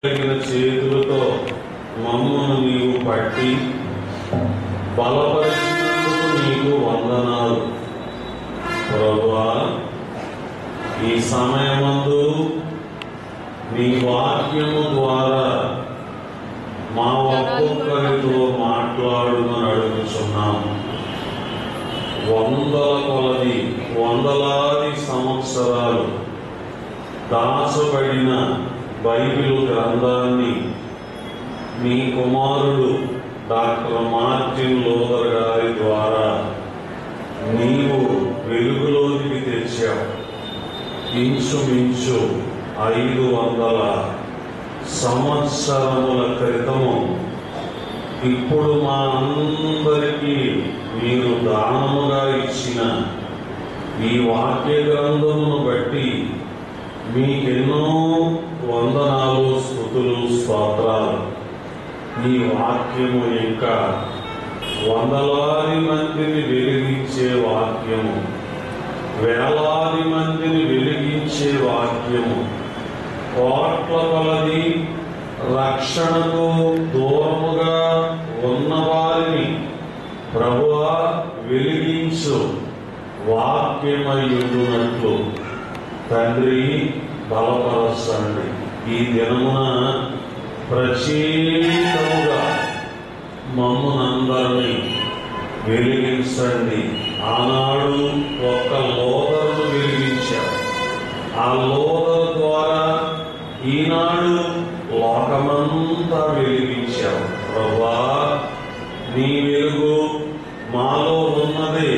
చేతులతో మమ్మను నీవు పట్టి బలపరిచినందుకు నీకు వందనాలు ప్రభువా. ఈ సమయమందు నీ వాక్యము ద్వారా మా ఒక్కొక్కరితో మాట్లాడుమని అడుగుతున్నాము. వందలాది సంవత్సరాలు దాచబడిన బైబిల్ గ్రంథాన్ని నీ కుమారుడు డాక్టర్ మార్టిన్ లూథర్ గారి ద్వారా నీవు వెలుగులోనికి తెచ్చావు. ఇంచుమించు 500 సంవత్సరముల క్రితము ఇప్పుడు మా అందరికీ మీరు దానముగా ఇచ్చిన ఈ వాక్య గ్రంథమును బట్టి మీకెన్నో వందనాలు, స్తుతులు, స్తోత్రాలు. ఈ వాక్యము ఇంకా వందలాది మందిని వెలిగించే వాక్యము, వేలాది మందిని వెలిగించే వాక్యము, కోట్ల కొలది రక్షణకు దూరముగా ఉన్నవారిని ప్రభువా వెలిగించు వాక్యమయ్యున్నట్లు తండ్రి బలపరచండి. ఈ దినమున ప్రత్యేకముగా మమ్మునందరినీ వెలిగించండి. ఆనాడు ఒక్క లూథరును వెలిగించారు. ఆ లూథరు ద్వారా ఈనాడు లోకమంతా వెలిగించావు ప్రభువా. నీ వెలుగు మాలో ఉన్నది.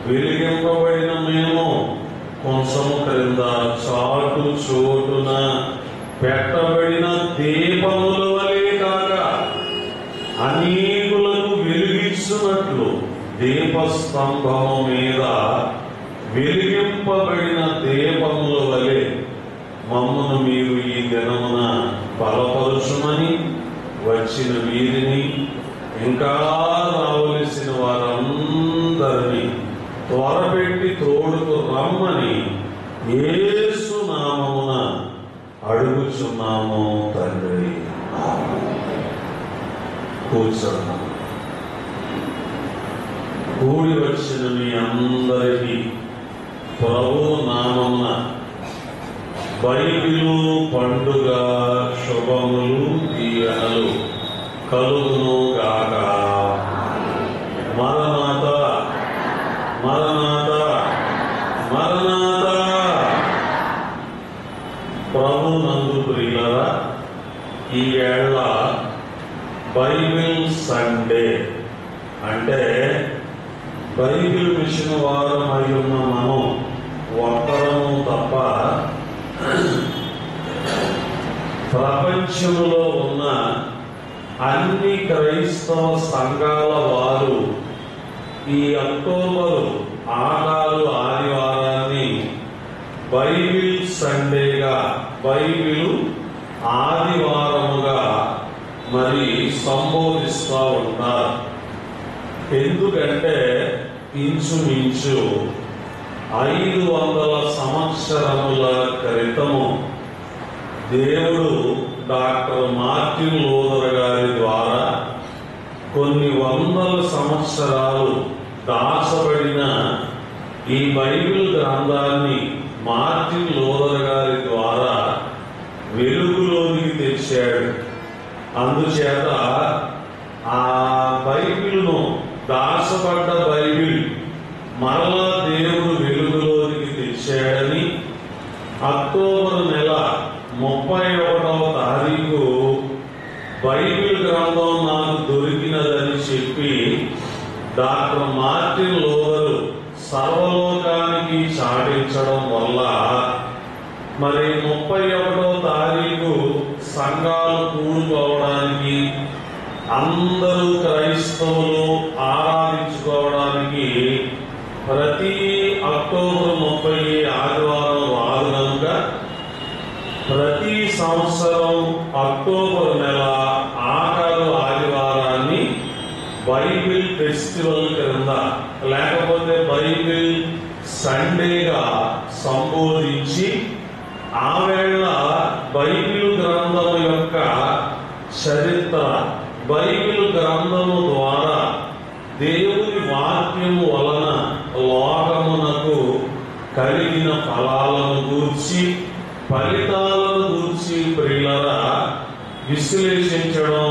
వెలిగింపబడిన మేము కొంచెము క్రింద చాటు చోటున పెట్టబడిన దీపముల వలె కాక అనేకులకు వెలిగించున్నట్లు దీపస్తంభము మీద వెలిగింపబడిన దీపముల వలె మమ్మను మీరు ఈ దినమున బలపరుచుమని వచ్చిన వీరిని ఇంకా రావలసిన వారందరినీ త్వరపెట్టి తోడుకు రమ్మని యేసు నామమున అడుగుచున్నాము తండ్రి. కూర్చున్నాం. కూడి వచ్చిన మీ అందరికీ ప్రభు నామమున బైబిలు పండుగ శుభములు దీవెనలు కలుగును గాక. మరణాత మరణాత మరణాత. ప్రభు నందు ప్రియులారా, ఈ వేళ బైబిల్ సండే అంటే బైబిల్ మిషన్ వారం అయి ఉన్న మనం ఒక్కరము తప్ప ప్రపంచంలో ఉన్న అన్ని క్రైస్తవ సంఘాల వారు ఈ అక్టోబరు 6 ఆదివారాన్ని బైబిల్ సండేగా, బైబిల్ ఆదివారముగా మరి సంబోధిస్తూ ఉంటారు. ఎందుకంటే ఇంచుమించు 500 సంవత్సరముల క్రితము దేవుడు డాక్టర్ మార్టిన్ లూథర్ గారి ద్వారా కొన్ని వందల సంవత్సరాలు దాచబడిన ఈ బైబిల్ గ్రంథాన్ని మార్టిన్ లూథర్ గారి ద్వారా వెలుగులోనికి తెచ్చాడు. అందుచేత ఆ బైబిల్ను, దాచబడ్డ బైబిల్ మరలా దేవుడు వెలుగులోనికి తెచ్చాడని అక్టోబర్ నెల 31వ తారీఖు బైబిల్ గ్రంథం నాకు దొరికినదని చెప్పి డాక్టర్ మార్టిన్ లూథర్ సర్వలోకానికి చాటించడం వల్ల మరి 31వ తారీఖు సంఘాలు కూడుకోవడానికి, అందరూ క్రైస్తవులు ఆరాధించుకోవడానికి ప్రతి అక్టోబర్ 30 ఆదివారం రాదు కనుక ప్రతి సంవత్సరం అక్టోబర్ నెల ఆఖరు ఆదివారాన్ని బైబిల్ ఫెస్టివల్ క్రింద లేకపోతే బైబిల్ సండేగా సంబోధించి ఆ వేళ బైబిల్ గ్రంథం యొక్క చరిత్ర బైబిల్ గ్రంథము ద్వారా దేవుని వాక్యము వలన లోకమునకు కలిగిన ఫలాలను గూర్చి ఫలితాలను గూర్చి ప్రియులరా విశ్లేషించడం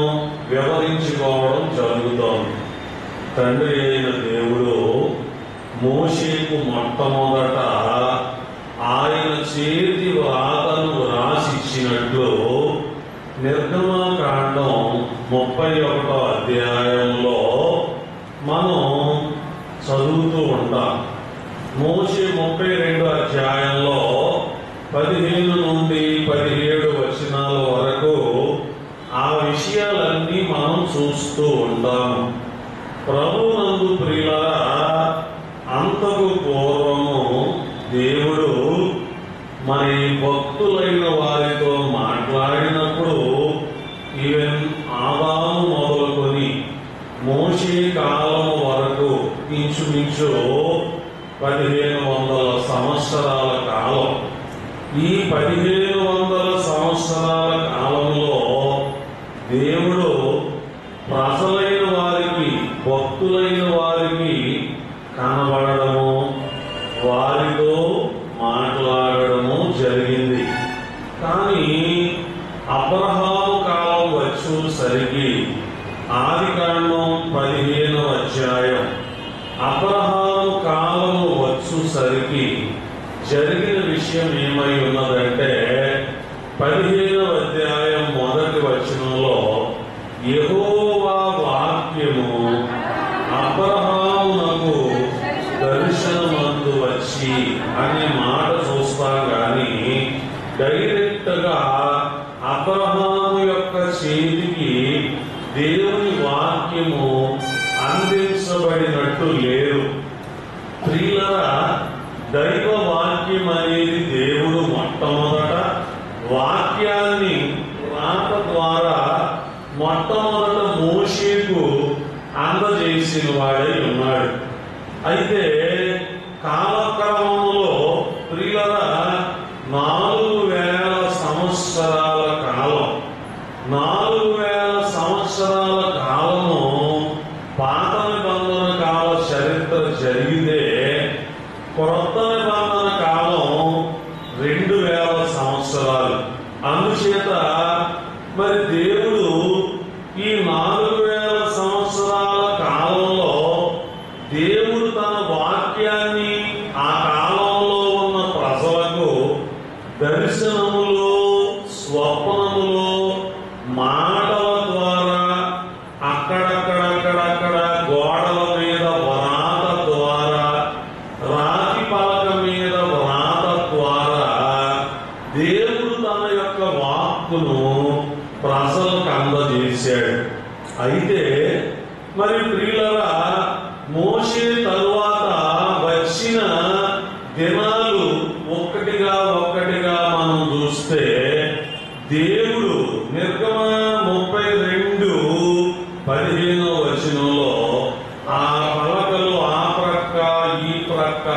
వివరించుకోవడం జరుగుతోంది. తండ్రి అయిన దేవుడు మోషేకు మొట్టమొదట ఆయన చేతి వ్రాతను రాసిచ్చినట్లు నిర్గమకాండం 31వ అధ్యాయంలో మనం చదువుతూ ఉంటాం. మోషే 32వ అధ్యాయంలో 15 నుండి 17 వచనాల వరకు ఆ విషయాలన్నీ మనం చూస్తూ ఉంటాము. ప్రభునందు ప్రియులారా, అంతకు పూర్వము దేవుడు మరి భక్తులైన వారితో మాట్లాడినప్పుడు ఈవెన్ ఆదాము మొదలుకొని మోషే కాలం వరకు ఇంచుమించు 1500 సంవత్సరాల కాలం. ఈ 1500 సంవత్సరాల కాలంలో దేవుడు ప్రజలైన వారికి, భక్తులైన వారికి కనబడము, వారితో మాట్లాడడము జరిగింది. కానీ అబ్రహాము కాలం వచ్చేసరికి ఆదికాండం 15వ అధ్యాయం అబ్రహాము కాలము వచ్చేసరికి జరిగిన విషయం ఏమై ఉన్నదంటే 15వ అధ్యాయం 1వ వచనంలో యెహోవా వాక్యము అబ్రహామునకు దర్శనమందు వచ్చి అనే మాట చూస్తాం. కానీ డైరెక్ట్ గా అబ్రహాము యొక్క చేతికి దేవుని వాక్యము అందించబడినట్టు లేదు. ప్రియులారా, దైవ వాక్యం అనేది దేవుడు మొట్టమొదట వాక్యాన్ని రాత ద్వారా మొట్టమొదట మోషేకు అందజేసిన వాడై ఉన్నాడు. అయితే కాలక్రమంలో ప్రియులారా 4000 సంవత్సరాల కాలం, 4000 సంవత్సరాల కాలము పాత నిబంధన కాల చరిత్ర జరిగితే కొత్త నిబంధన కాలం 2000 సంవత్సరాలు. అందుచేత మరి దేవుడు ఈ 4000 సంవత్సరాల కాలంలో దేవుడు తన వాక్యాన్ని ఆ కాలంలో ఉన్న ప్రజలకు దర్శనములో, స్వప్నములో, మాటల ద్వారా అక్కడక్కడక్కడక్కడ గోడల మీద వ్రాత ద్వారా, రాతి పలక మీద వ్రాత ద్వారా దేవుడు తన యొక్క వాక్కును ప్రజలకు అందజేశాడు. అయితే మరి ప్రియులారా, మోషే తరువాత వచ్చిన దినాలు ఒక్కటిగా మనం చూస్తే దేవుడు నిర్గమ 32:15వ వచనంలో ఆ పలకలు ఆ ప్రక్క ఈ ప్రక్క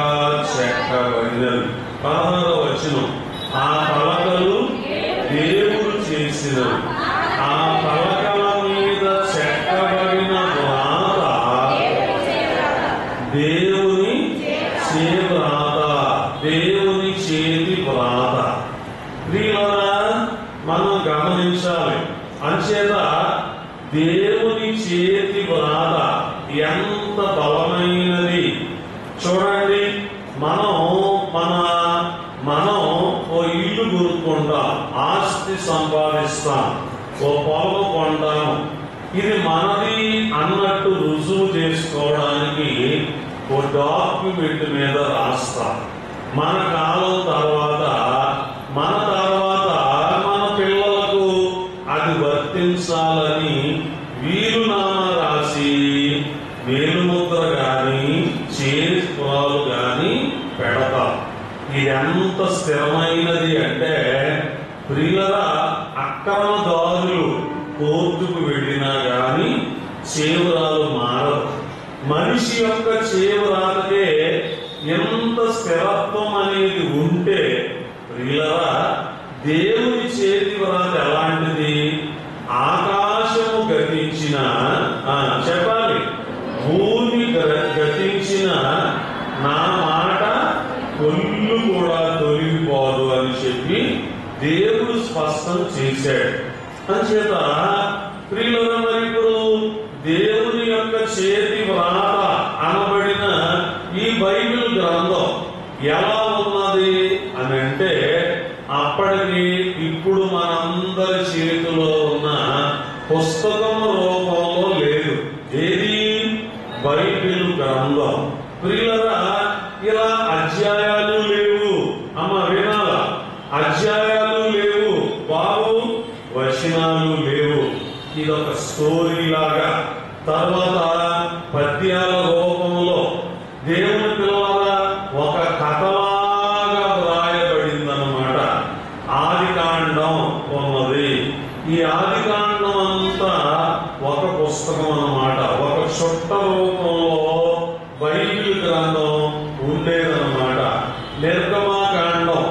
చెక్కబడినవి. 16వ వచనం ఆ పలకలు దేవుడు చేసినవి, ఆ పలకల మీద చెక్కబడిన వ్రాత దేవుని చేవ్రాత, దేవుని చేతి వ్రాత. ప్రియులారా, మనం గమనించాలి. అంచేత దేవుని చేతి వ్రాత ఎంత బలమైనది చూడండి. మనం ఓ ఇల్లు కొనుక్కుంటాం, ఆస్తి సంపాదిస్తాం, ఓ పొలం కొంటాము. ఇది మనది అన్నట్టు రుజువు చేసుకోవడానికి ఓ డాక్యుమెంట్ మీద రాస్తాం. మన కాలం తర్వాత మన పిల్లలకు అది వర్తించాలని వీలునామా రాసి వేలుముద్ర గాని చేతులు గాని పెడతాం. ఇది ఎంత స్థిరమైనది అంటే ప్రియులరా, అక్రమదారులు కోర్టుకు వెళ్ళినా గాని చేవురాలు మారదు. మనిషి యొక్క చేవురాలకే ఎంత స్థిరత్వం అనేది ఉంటే ప్రియులరా, దేవుని చేతి వ్రాత ఎలాంటిది? ఆకాశ చేశాడు. అంచేత ప్రియుల మరి ఇప్పుడు దేవుని యొక్క చేతి వ్రాత అనబడిన ఈ బైబిల్ గ్రంథం ఎలా ఉన్నది అని అంటే, అప్పటికి ఇప్పుడు మనందరి చేతిలో ఉన్న పుస్తకం రూపంలో లేదు. ఏది? బైబిల్ గ్రంథం. ప్రియులరా, ఇలా అధ్యాయాలు లేవు. అమ్మ వినాల, అధ్యాయాలు లేవు బాబు, వచనాలు లేవు. ఇదొక స్టోరీ లాగా, తర్వాత పద్యాల రూపంలో దేవుని పిల్లల ఒక కథలాగా వ్రాయబడిందన్నమాట. ఆదికాండం ఉన్నది. ఈ ఆదికాండం అంతా ఒక పుస్తకం అన్నమాట. ఒక చుట్ట రూపంలో బైబిల్ గ్రంథం ఉండేదన్నమాట. నిర్గమాకాండం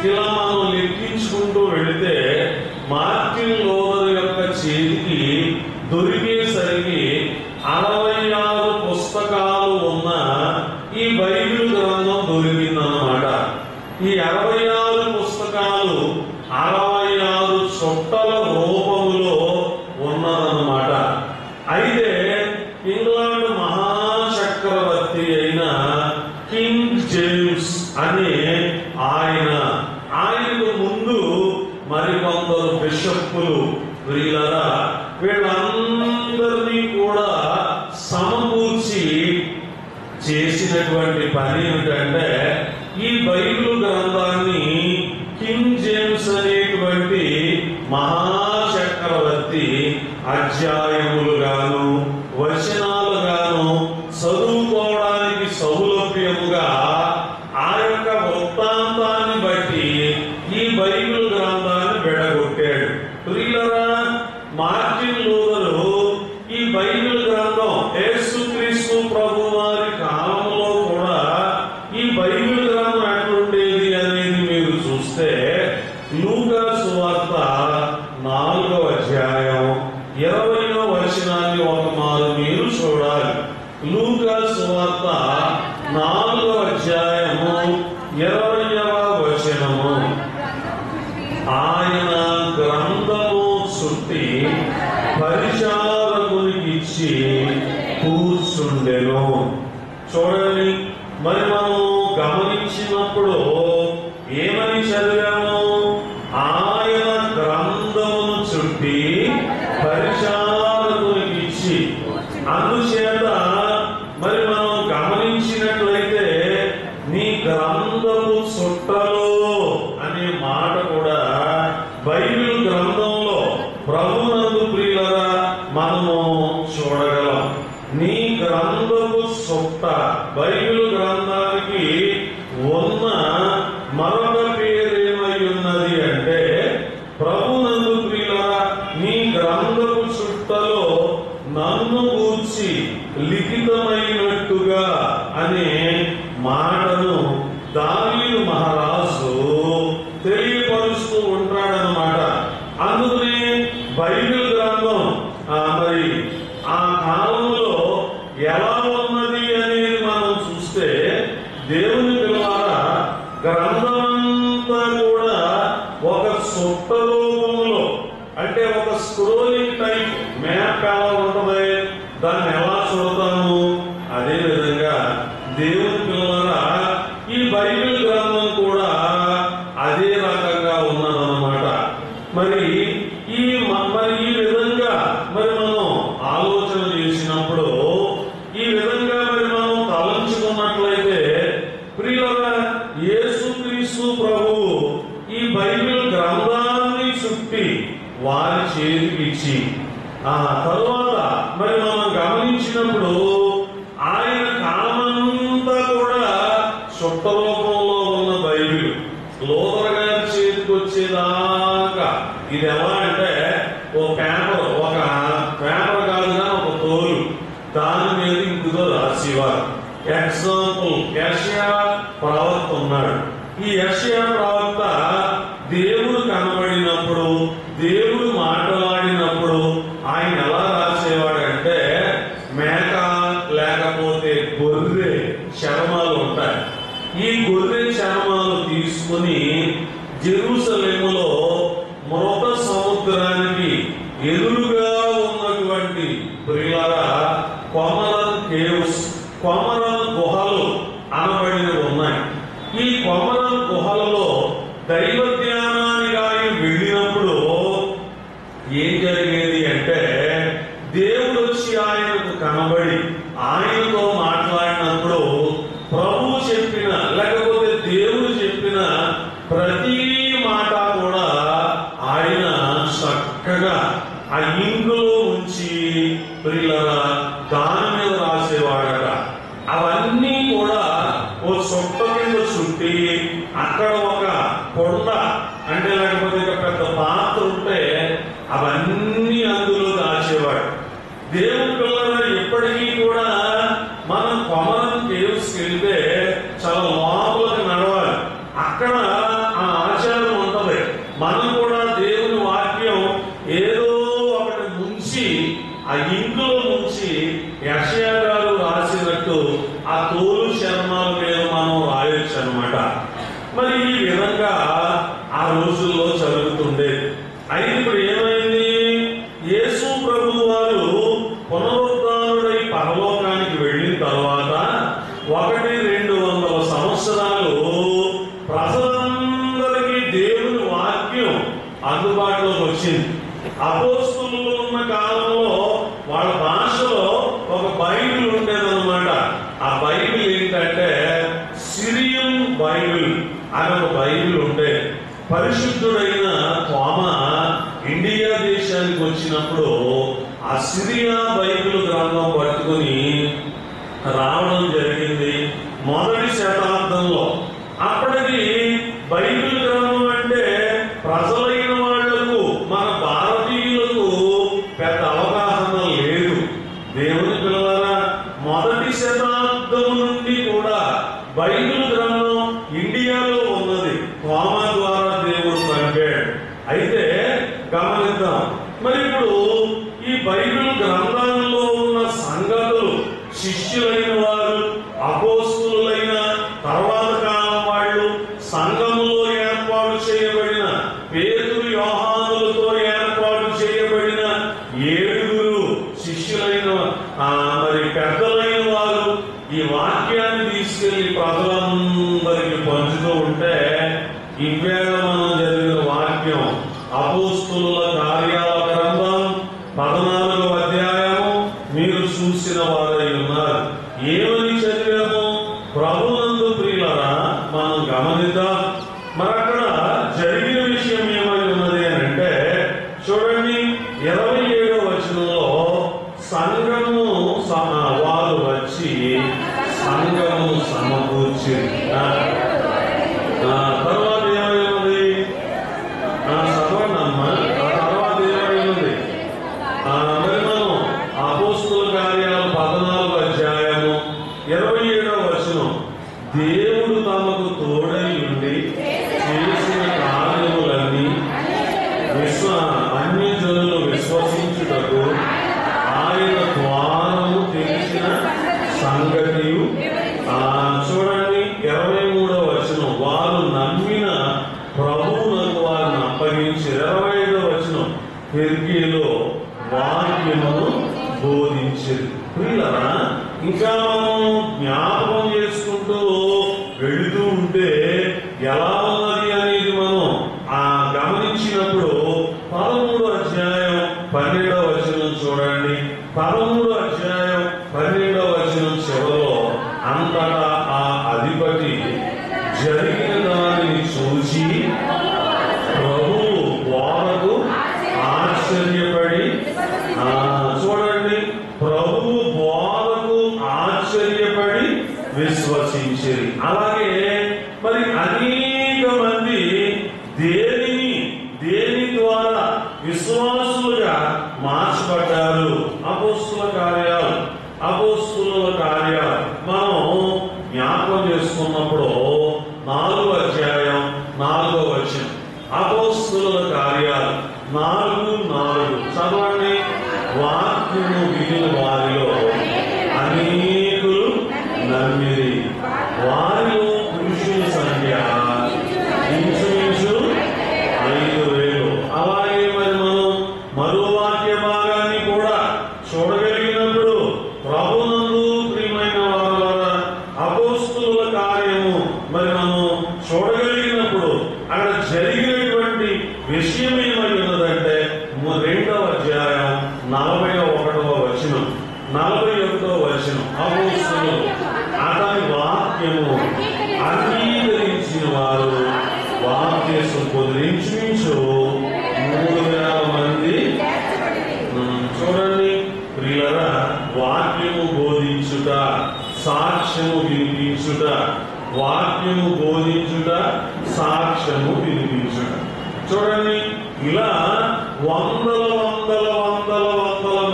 ఇలా మనం లెక్కించుకుంటూ వెళితే మార్టిన్ లూథర్ యొక్క చేతికి దొరికేసరికి 66 పుస్తకాలు ఉన్న ఈ బైబిల్ గ్రంథం దొరికిందన్నమాట. ఈ 66 పుస్తకాలు 66 చుట్టల రూపములో ఉన్నదన్నమాట. అయితే ఇంగ్లాండ్ మహాచక్రవర్తి అయిన కింగ్ జేమ్స్ అనే ఆయనకు ముందు మరికొందరు బిషప్పులు, వీళ్ళరా వీళ్ళందరినీ కూడా సమకూర్చి చేసినటువంటి పని ఏమిటంటే, ఈ బైబిల్ గ్రంథాన్ని కింగ్ జేమ్స్ అనేటువంటి మహాచక్రవర్తి అధ్యాయములుగాను వచనాలుగాను చదువుకోవడానికి సౌలభ్యముగా ఆ యొక్క వృత్తాంతాన్ని బట్టి ఈ బైబిల్ గ్రంథాన్ని విడగొట్టాడు. ప్రియులరా, మార్టిన్ లూథరు ఈ బైబిల్ గ్రంథం యేసుక్రీస్తు ప్రభు వారి కాలంలో కూడా ఈ బైబిల్ గ్రంథం ఎట్లుండేది అనేది మీరు చూస్తే, లూకా సువార్త 4వ అధ్యాయం 20వ వచనాన్ని ఒక మారు మీరు చూడాలి. లూకా సువార్త 4వ అధ్యాయము 20వ వచనము. ఆయన గ్రంథము చుట్టి పరిచారకునికి ఇచ్చి కూర్చుండెను. చూడండి, మరి మనం గమనించినప్పుడు ఏమని చదివాము? ఆయన గ్రంథమును చుట్టి పరిచారకునికి ఇచ్చి. అందుచేత మరి మనం గమనించినట్లయితే నీ గ్రంథము చుట్టలో అనే మాట కూడా బైబిల్ గ్రంథంలో ప్రభునందు ప్రియులరా మనము చూడగలం. నీ గ్రంథపు చుట్ట, బైబిల్ గ్రంథానికి ఉన్న మరొక పేరేమై ఉన్నది అంటే, ప్రభునందు ప్రియులరా నీ గ్రంథపు చుట్టలో నన్ను గూర్చి లిఖితమైనట్టుగా అనే మాటను దావీదు మహారాజు తెలియపరుస్తూ ఉంటాడనమాట. అందుకనే బైబిల్ గ్రంథం మరి ఆ కాలంలో ఎలా ఉన్నది అనేది మనం చూస్తే, దేవుని పిల్లల గ్రంథమంతా కూడా ఒక చుట్ట రూపంలో, అంటే ఒక స్క్రోలింగ్ టైప్ మ్యాప్ ఎలా ఉంటుంది, దాన్ని ఎలా చూడతాము, అదే విధంగా దేవుని పిల్లల ఈ బైబిల్ గ్రంథం కూడా అదే రకంగా ఉన్నదన్నమాట. మరి ఈ విధంగా మరి మనం ఆలోచన చేసినప్పుడు, ఈ విధంగా మరి మనం తలంచుకున్నట్లయితే, ప్రియుల యేసుక్రీస్తు ప్రభువు ఈ బైబిల్ గ్రంథాన్ని చుట్టి వారి చేతికిచ్చి, ఆ తరువాత మరి మనం గమనించినప్పుడు ఆయన కాలమంతా కూడా చుట్ట రూపంలో ఉన్న బైబిల్ లూథర్ గారి చేతికి వచ్చేదాకా ఇది ఎలా అంటే, ఒక పేపర్ కాదుగా ఒక తోలు, దాని మీద ఇందులో రాసేవారు. ఎగ్జాంపుల్, యెషయా ప్రవక్త ఉన్నాడు. ఈ యెషయా ప్రవక్త దేవుడు కనబడినప్పుడు, దేవుడు మాట్లాడినప్పుడు ఆయన ఎలా రాసేవాడంటే, మేక లేకపోతే గొర్రె చర్మాలు ఉంటాయి. ఈ గొర్రె చర్మాలు తీసుకుని జెరూసలేములో మృత ఎదురుగా ఉన్నటువంటి ప్రియులారా కొమరన్ కేవ్స్, కొమరన్ గుహలు అనబడినవి ఉన్నాయి. ఈ కొమరన్ గుహలలో దైవ ధ్యానానికి ఆయన వెళ్ళినప్పుడు ఏం జరిగేది అంటే, దేవుడు వచ్చి ఆయనకు కనబడి ఆయనతో మాట్లాడినప్పుడు ప్రభువు చెప్పిన లేకపోతే దేవుడు చెప్పిన ప్రతి మాట కూడా ఆయన చక్కగా ఆ ఇంకులో ఉంచి ప్రియులారా దాని మీద రాసేవాడట. అవన్నీ కూడా ఓ చుట్ట కింద చుట్టి అక్కడ ఒక కొండ అంటే లేకపోతే ఒక పెద్ద పాత్ర ఉంటే అవన్నీ అందులో దాచేవాడు. దేవుని పిల్లల ఎప్పటికీ కూడా మనం కొమరన్ కేవ్స్కి వెళ్తే చాలా లోపలికి నడవాలి. అక్కడ ఆ ఆచారం ఉంటది. మనం కూడా దేవుని వాక్యం ఏదో ఒకటి ముంచి ఆ ఇంకులో ముంచి యెషయా గారు రాసినట్టు ఆ తోలు చర్మాల మీద మనం రాయొచ్చు అన్నమాట. మరి ఈ విధంగా ఆ రోజుల్లో జరుగుతుండేది. అయితే ఇప్పుడు ఏమైంది, యేసు ప్రభు వారు పునరుద్ధానుడై పరలోకానికి వెళ్ళిన తర్వాత 100-200 సంవత్సరాలు ప్రజలందరికీ దేవుని వాక్యం అందుబాటులోకి వచ్చింది. అపోస్తలులు ఉన్న కాలంలో వాళ్ళ భాషలో ఒక బైబిల్ ఉండేదన్నమాట. ఆ బైబిల్ ఏంటంటే సిరియన్ బైబిల్ అని ఒక బైబిల్ ఉండే. పరిశుద్ధుడైన తోమా ఇండియా దేశానికి వచ్చినప్పుడు ఆ సిరియా బైబిల్ గ్రంథం పట్టుకుని రావడం జరిగింది మొదటి శతాబ్దంలో. అప్పటికి బైబిల్ గ్రంథం అంటే ప్రజలైన వాళ్లకు, మన భారతీయులకు పెద్ద అవగాహన లేదు. దేవుని పిల్లలారా, మొదటి శతాబ్దం నుండి కూడా బైబిల్ గ్రంథం ఇండియాలో ఉన్నది. తోమా ద్వారా దేవుడు పంపాడు. అయితే గమనిద్దాం, మరి ఇప్పుడు ఈ బైబిల్ గ్రంథంలో ఉన్న సంగతులు శిష్యులైన వారు, అపోస్తలులైన తర్వాత కాలం వాళ్ళు, సంఘములో ఏర్పాటు చేయబడిన పేతురు యోహానులతో ఏర్పాటు చేయబడిన 7 శిష్యులైన మరి పెద్దలైన వారు ఈ వాక్యాన్ని తీసుకెళ్లి ప్రజలందరికీ పంచుతూ ఉంటే, ఇవేళ మనం జరిగిన వాక్యం అపోస్తలుల కార్యాల గ్రంథం 14వ అధ్యాయము మీరు చూసిన వారై ఉన్నారు. ఏమని చదివాము? ప్రభునందు ప్రియులారా, మనం గమనిద్దాం. మరి అక్కడ జరిగిన విషయం ఏమై ఉన్నది అని అంటే, చూడండి 27వ వచనంలో సంఘము వారు వచ్చి సంఘము సమకూర్చి తర్వాత ఏమైనది చదవండమ్మా. తర్వాత ఏమైనది? మరి మనం అపోస్తలుల కార్యాలు 14వ అధ్యాయము 27వ వచనం, దేవుడు తమకు తోడై ఉండి చేసిన కార్యములన్నీ అన్యజనులు విశ్వసించుటకు ఆయన ద్వారము తెలిసిన సంగతియు. చూడండి 23వ వచనం, వారు నమ్మిన ప్రభువునకు వారిని అప్పగించి. 25వ వచనం, పెర్గేలో వాక్యమును బోధించింది. ప్రియులారా, ఇంకా మనం జ్ఞాపకం చేసుకుంటూ వెళుతూ ఉంటే ఎలా ఉన్నది అనేది మనం గమనించినప్పుడు 13వ అధ్యాయం 12వ వచనం చూడండి. 13వ అధ్యాయం 12వ వచనం చివరిలో, అంతటా ఆ అధిపతి జరిగిన దానిని చూసి ప్రభువు బోధకు ఆశ్చర్యపడి, చూడండి, ప్రభువు బోధకు ఆశ్చర్యపడి విశ్వసించిరి. అలాగే మరి అనేక మంది దేని ద్వారా విశ్వాసులుగా మార్చబడ్డారు. అపోస్తలుల కార్యాలు మనం జ్ఞాపకం చేసుకున్నప్పుడు 4వ అధ్యాయం 4వ వచనం, అపోస్తలుల కార్యాలు 4:4 చదవండి. వాక్యము వినిన వారిలో అనేకులు నమ్మిరి, వారిలో పురుషుల సంఖ్య ఇంచుమించు 5,000. అలాగే మరి మనం మరో వాక్యం 41వ వచనం, 41వ వచనం. అపోస్తలులు అతని వాక్యము అంగీకరించిన వారు వాక్యసం పొందించు 3,000 మంది. చూడండి ప్రియులరా, వాక్యము బోధించుట, సాక్ష్యము వినిపించుట, వాక్యము బోధించుట, సాక్ష్యము వినిపించుట. చూడండి, ఇలా వందల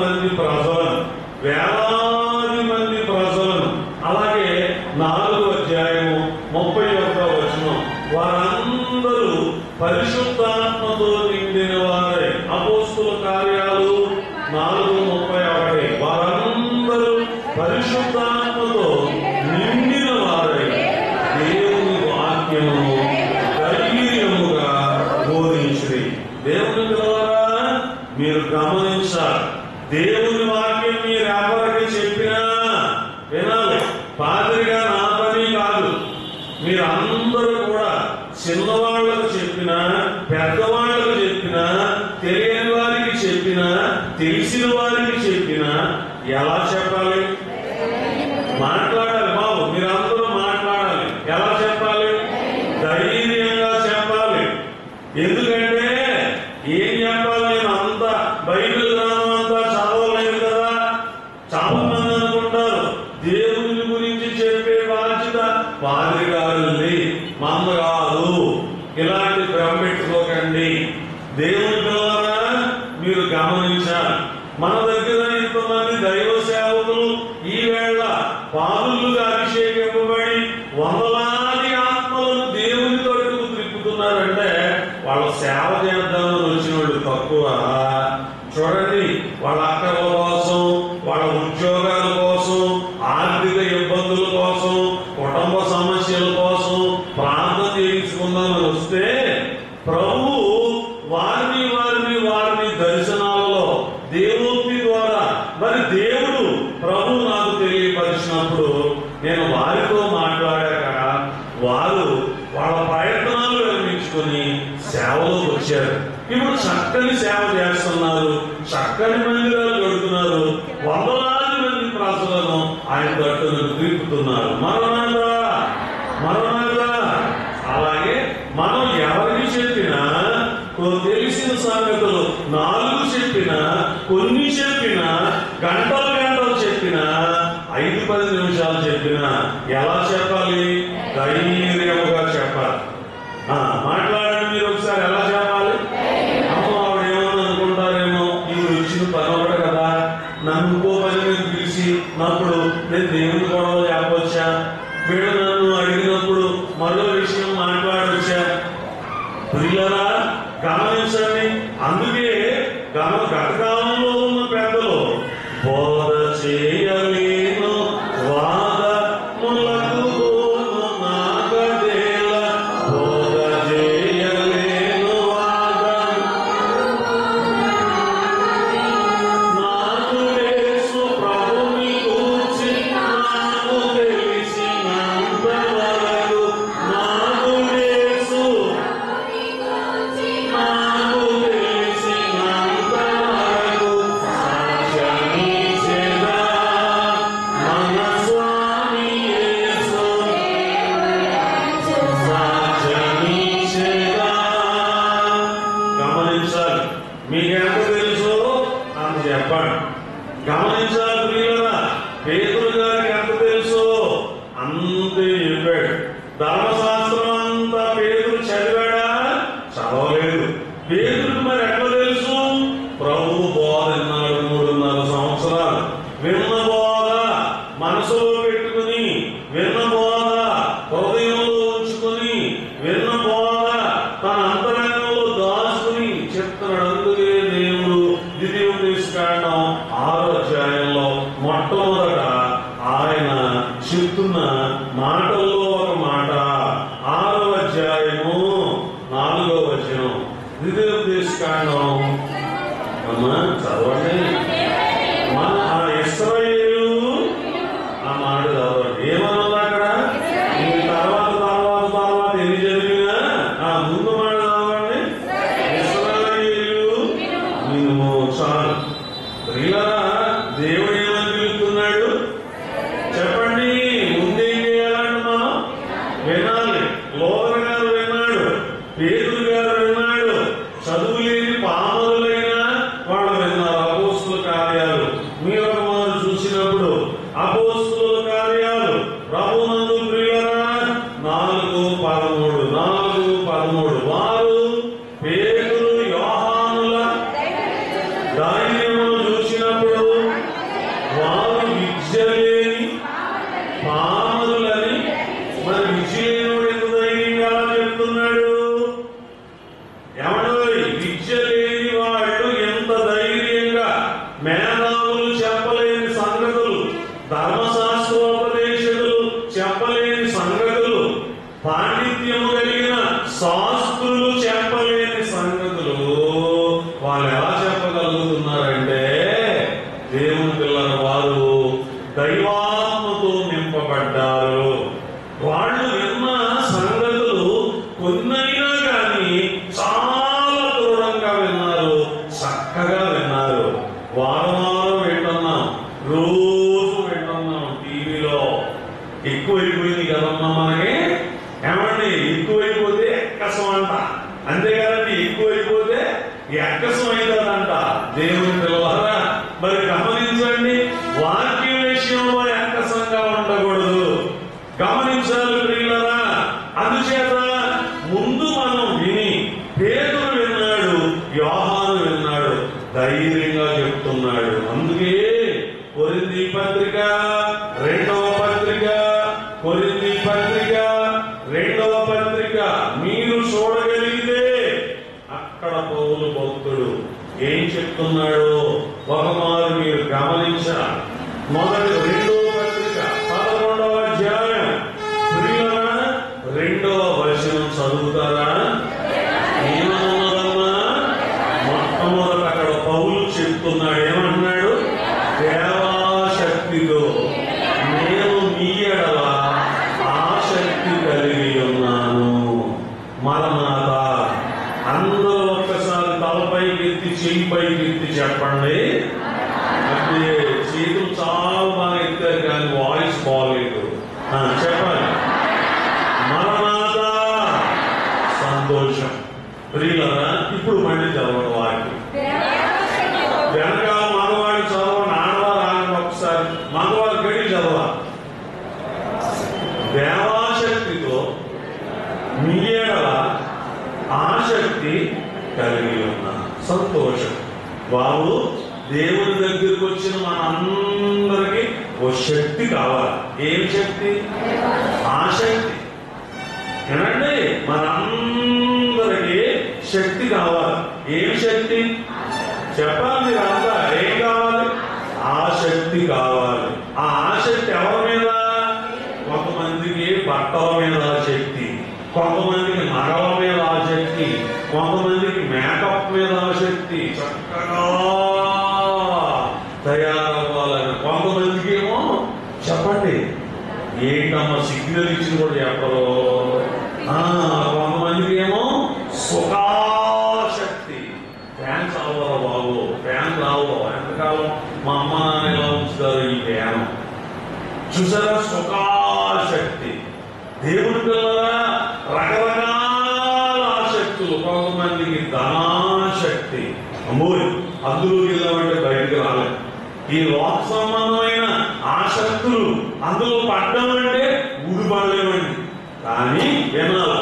మంది ప్రజలను, వేలాది మంది ప్రజలను, అలాగే 4వ అధ్యాయము 31వ వచనం, వారందరూ పరిశుద్ధాత్మతో నిండిన వారే. అపోస్తుల కార్యాలు 4:31, వారందరూ పరిశుద్ధాత్మతో నిండిన వారే దేవుని వాక్యము ధైర్యముగా బోధించి. దేవుని ద్వారా మీరు గమనించాలి, దేవుని వాక్యం మీరు ఎవరికి చెప్పినా వినాలి. పాదిరిగా నా పని కాదు. మీరందరూ కూడా చిన్నవాళ్లకు చెప్పినా, పెద్దవాళ్లకు చెప్పినా, తెలియని వారికి చెప్పినా, తెలిసిన వారికి చెప్పినా ఎలా చెప్పాలి? మాట్లాడాలి బాబు, మీరందరూ మాట్లాడాలి. ఎలా చెప్పాలి? ధైర్యంగా చెప్పాలి. ఎందుకంటే ఏం చెప్పాలి? నేను అంతా బైబిల్ గ్రంథం అంతా చదవలేదు కదా. చాలా మంది అనుకుంటారు దేవుని గురించి చెప్పే బాధ్యత పాదిరి గారుంది, మంద కాదు. ఇలాంటి భ్రమ పెట్టుకోకండి. దేవుని ద్వారా మీరు గమనించాలి. మన దగ్గర ఇంతమంది దైవ సేవకులు ఈవేళ పాదులుగా అభిషేకింపబడి వందలాది ఆత్మలను దేవుని తోటకు త్రిప్పుతున్నారంటే వాళ్ళ సేవ చేద్దామని వచ్చిన వాళ్ళు తక్కువ. చూడండి, వాళ్ళ అక్కల కోసం, వాళ్ళ ఉద్యోగాల కోసం, ఆర్థిక ఇబ్బందుల కోసం, కుటుంబ సమస్యల కోసం ప్రార్థన చేయించుకుందామని వస్తే ప్రభు వారిని దర్శనాలలో దేవుని ద్వారా మరి దేవుడు ప్రభు నాకు తెలియపరిచినప్పుడు నేను వారితో మాట్లాడాక వారు వాళ్ళ ప్రయత్నాలు విరమించుకొని సేవలోకి వచ్చారు. ఇప్పుడు చక్కని సేవ చేస్తున్నారు, చక్కని మందిరాలు కడుతున్నారు, వందలాది మంది ప్రజలను ఆయన తట్టును తిప్పుతున్నారు. మరణాదా. అలాగే మనం ఎవరికి చెప్పినా, తెలిసిన సంగతులు 4 చెప్పినా, కొన్ని చెప్పినా, గంటలు చెప్పినా, 5-10 నిమిషాలు చెప్పినా ఎలా చెప్పాలి? ధైర్యముగా చెప్పాలి. మాట్లాడండి మీరు ఒకసారి. ఎలా చెప్పాలి? అమ్మో ఆవిడ ఏమని అనుకుంటారేమో, ఈవిడ వచ్చిన పని ఒకటి కదా, నన్ను ఇంకో పని మీద పిలిచినప్పుడు నేను దేవుని గొడవ చెప్పవచ్చా? వీళ్ళు నన్ను అడిగినప్పుడు మరో విషయం మాట్లాడవచ్చా? ప్రియులారా గమనించండి. అందుకే గతకాలంలో ఉన్న పెద్దలు బోధ చేయలేను వాదములకు నాగదేల, బోధ చేయలేను నాకు తెలుసు ప్రభుని గూర్చి, నాకు తెలిసినంత వరకు, నాకు తెలుసు మీకెంత తెలుసు అంత చెప్పండి. గమనించాలి ప్రియులారా, పేతురు గారికి ఎంత తెలుసు అంతే చెప్పాడు. ధర్మశాస్త్రం అంతా పేతురు చదివాడా? చదవలేదు. పేతురుకు మరి ఎట్లా తెలుసు? ప్రభువు బోధ విన్నాడు 3.5 సంవత్సరాలు. విన్న బోధ మనసులో పెట్టుకుని, విన్న బోధ హృదయంలో ఉంచుకుని, విన్న బోధ తన అంతరంగంలో దాచుకుని చెప్తున్నాడు. అందుకే దేవుడు ద్వితీయోపదేశకాండం 6వ అధ్యాయంలో మొట్టమొదట ఆయన చెప్తున్న మాటల్లో ఒక మాట, 6వ అధ్యాయము 4వ వచనం, ద్వితీయోపదేశకాండం. అమ్మా చదవండి. మన ఇశ్రాయేలు ఆ మాట చదవండి. ఏమన్నది అక్కడ? తర్వాత ఎన్ని జరిగినా ముందు మాట చదవండి. ఇశ్రాయేలు నేను చాలు. ప్రియులారా, దేవుడు ఏమని పిలుస్తున్నాడు చెప్పండి? ముందేం చేయాలంటే మనం వినాలి. లోదర్ గారు విన్నాడు, పేతురు గారు విన్నాడు, చదువు లేని పామరులైనా వాళ్ళు విన్నారు. అపోస్తుల కార్యాలు మీరు ఒక మారు చూసినప్పుడు అపోస్తుల కార్యాలు ప్రభునందు ప్రియులారా 4:13 వారు పేతురు యోహానుల ధైర్యమును చూసినప్పుడు వారు విద్య లేని పామరులని, మరి విద్య లేనివాడు ఎంత ధైర్యంగా చెప్తున్నాడు? ఏమన్నా విద్య లేని వాళ్ళు ఎంత ధైర్యంగా, మేధావులు చెప్పలేని సంగతులు, ధర్మశాస్త్రోపదేశకులు చెప్పలేని సంగతులు, పాండిత్యము కలిగిన శాస్త్రులు చెప్పలేని సంగతులు వాళ్ళు ఎలా చెప్పగలుగుతున్నారంటే, దేవుని పిల్లల వారు దైవాత్మతో నింపబడ్డారు. వాళ్ళు విన్న సంగతులు కొన్నైనా కానీ చాలా దృఢంగా విన్నారు, చక్కగా విన్నారు. వారం వింటున్నాం, రోజు వింటున్నాం. టీవీలో ఎక్కువైపోయింది కదమ్మా మనకి. ఏమండి, ఎక్కువైపోతే ఎక్కసం అంట, అంతేకాదండి ఎక్కువైపోతే ఎక్కసం అవుతుందంట. దేవుని పిల్లలారా, మరి గమనించండి, వాక్య విషయంలో ఎక్కసంగా ఉండకూడదు, గమనించాలి ప్రియులారా. అందుచేత ముందు మనం విని, పేతురు విన్నాడు, యోహాను విన్నాడు, ధైర్యంగా చెప్తున్నాడు. అందుకే కొరింథీ పత్రిక 2వ పత్రిక, కొరింథీ పత్రిక 2వ పత్రిక మీరు చూడగలిగితే అక్కడ పౌలు భక్తుడు ఏం చెప్తున్నాడో ఒకమారు మీరు గమనించాలి. మొదటి 2వ పత్రిక 11వ అధ్యాయం ప్రియులారా 2వ వచనం చదువుతారా? ఏమన్నారమ్మా? మొట్టమొదట అక్కడ పౌలు చెప్తున్నాడు, ఏమంటున్నాడు? దేవాశక్తితో నేను మీ ఎడల ఆసక్తి కలిగి ఉన్నాను. మరనాథ. అందరూ ఒక్కసారి తలపైకి ఎత్తి, చెయ్యి పైకి ఎత్తి చెప్పండి. అంటే చేతులు చాలా బాగా ఎత్తారు కానీ వాయిస్ బాగలేదు. చెప్పాలి. మరనాథ. సంతోషం. ప్రియులారా, ఇప్పుడు మళ్ళీ చదవండి వాక్యం. వెనకాల మగవాడు చదవండి, ఆడవారు ఆగండి ఒకసారి. మగవారు గడి చదవాలి. దేవాశక్తితో మీ ఎడల ఆసక్తి కలిగి ఉన్నా. సంతోషం. బాబు, దేవుని దగ్గరికి వచ్చిన మనందరికీ ఓ శక్తి కావాలి. ఏం శక్తి? ఆసక్తి. ఏమండి, మనందరికీ శక్తి కావాలి. ఏం శక్తి చెప్పాలి మీరు అంతా? ఏం కావాలి? ఆసక్తి కావాలి. ఆ ఆసక్తి ఎవరి మీద? కొంతమందికి బట్టల మీద ఆసక్తి, కొంతమందికి నగల మీద ఆసక్తి, కొంతమందికి మేకప్ మీద ఆసక్తి, చక్కగా తయారవ్వాలని. కొంతమందికి ఏమో చెప్పండి ఏంటమ్మా సిగ్నల్ ఇచ్చి కూడా చెప్పరు. కొంతమందికి ఏమో సుఖాశక్తి. ఫ్యాన్స్ అవ్వరా బాబు, ఫ్యాన్ రావు. ఎంతకాలం మా అమ్మ నాన్న ఎలా ఉంచుతారు ఈ ఫ్యాన్? చూసారా? సుఖాశక్తి. దేవుని పిల్లరా, రకరకాల ఆసక్తులు. కొంతమందికి ధనాశక్తి. అమ్మోయ్, అందులో వెళ్ళామంటే బయటకు రాలేదు. ఈ లోక సంబంధమైన ఆసక్తులు అందులో పడ్డామంటే ఊడిపడలేమండి. కానీ వినాల,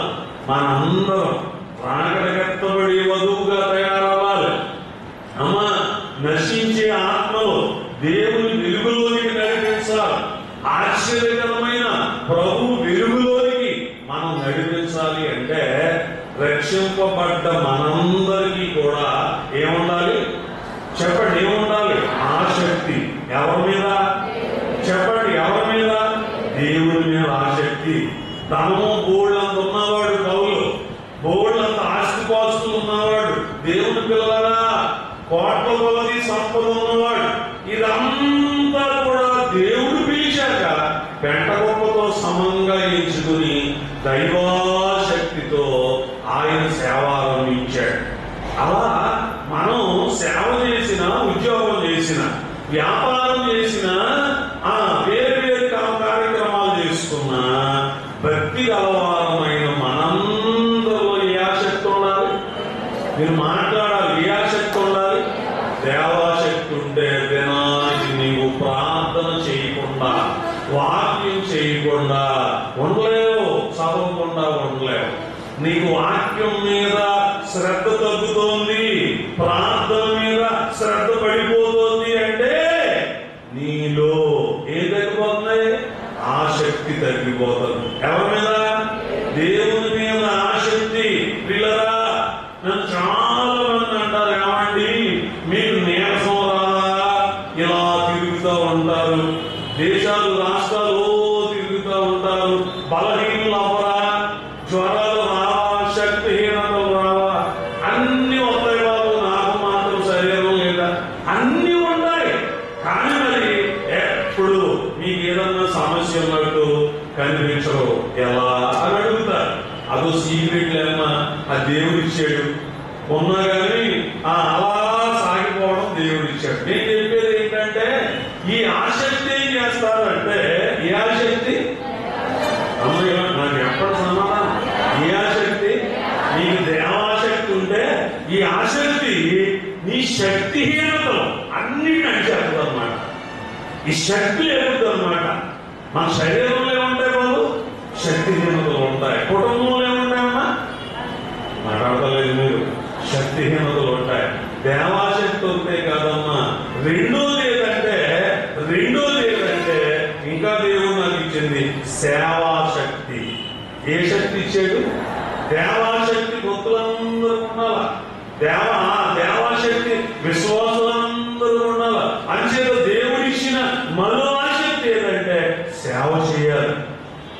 మనందరం ప్రాణకటకట్టబడి వధువుగా తయారవ్వాలి. అమ్మ, నశించే ఆత్మలో దేవుని వెలుగులోనికి నడిపించాలి. ఆశ్చర్యకరమైన ప్రభు వెలుగులోనికి మనం నడిపించాలి అంటే రక్షింపబడ్డ మనందరికీ కూడా ఏముండాలి చెప్పండి? ఏముండాలి? ఆసక్తి. ఎవరి మీద చెప్పండి? ఎవరి మీద? దేవుని మీద ఆసక్తి. ధనము బోళ్ళంత ఉన్నవాడు పౌలు, బోళ్ళంత ఆస్తిపాస్తులు ఉన్నవాడు. దేవుని పిల్లలా, కోట్ల కొలది సంపద ఉన్నవాడు. ఇదంతా కూడా దేవుడు పిలిచాక పెంట గొప్పతో సమంగా ఎంచుకుని దైవాశక్తితో ఆయన సేవ ఆరంభించాడు. అలా మనం సేవ చేసిన, ఉద్యోగం చేసిన, వ్యాపారం చేసిన, వేరు వేరు కార్యక్రమాలు చేసుకున్న భక్తి గలవారమైన మనందరూ ఏ ఆసక్తి ఉండాలి? మీరు మాట్లాడాలి. ఏ ఆసక్తి ఉండాలి? దేవాశక్తి ఉంటే దినానికి నీవు ప్రార్థన చేయకుండా, వాక్యం చేయకుండా ఉండలేవు, చదవకుండా ఉండలేవు. నీకు వాక్యం మీద శ్రద్ధ తగ్గుతోంది, ప్రార్థన మీద శ్రద్ధ పడిపోతుంది అంటే నీలో ఏ తగ్గిపోతుంది? ఆసక్తి తగ్గిపోతుంది. ఎవరి మీద? దేవుని మీద ఆసక్తి. పిల్లరా, నన్ను చాలా మంది అంటారు, ఏమండి మీరు నీరసం రాదా? ఇలా తిరుగుతూ ఉంటారు, దేశాలు రాష్ట్రాలు తిరుగుతూ ఉంటారు, బలహీనలు అవ్వరా? జ్వరాలు రావా? శక్తిహీనతలు రావా? అన్ని వస్తాయి బాబు, నాకు మాత్రం శరీరం లేదా? అన్ని ఉన్నాయి. కానీ మరి ఎప్పుడు మీకు ఏదన్నా సమస్య ఉన్నట్టు కనిపించరు. ఎలా అని అడుగుతారు. అదో సీక్రెట్ లేమా, ఆ దేవుడు ఇచ్చాడు ఉన్నా కానీ అలా సాగిపోవడం దేవుడు ఇచ్చాడు. నేను చెప్పేది ఏంటంటే, ఈ ఆసక్తి ఏం చేస్తారంటే, ఏ ఆసక్తి? అమ్మాయి నాకు ఎప్పటి సమాధానం? ఏ ఆసక్తి? నీకు దేవాశక్తి ఉంటే ఈ ఆసక్తి నీ శక్తిహీనతలు అన్నిటిని అడిచేస్తుంది అనమాట. ఈ శక్తి ఏముంటుంది అనమాట. మన శరీరంలో ఏముంటాయి బాబు? శక్తిహీనతలు ఉంటాయి. కుటుంబంలో ఏముంటాయమ్మా? మాట్లాడలేదు మీరు. శక్తిహీనతలు ఉంటాయి. దేవాశక్తి ఉంటాయి కాదమ్మా. రెండోది ఏంటంటే ఇంకా దేవుడు నాకు ఇచ్చింది సేవాశక్తి. ఏ శక్తి ఇచ్చాడు? దేవాశక్తి. భక్తులందరూ ఉండాల. దేవాశక్తి విశ్వాసులందరూ ఉండాల. అంచేత దేవుడు ఇచ్చిన మరో ఆసక్తి ఏంటంటే సేవ చేయాలి,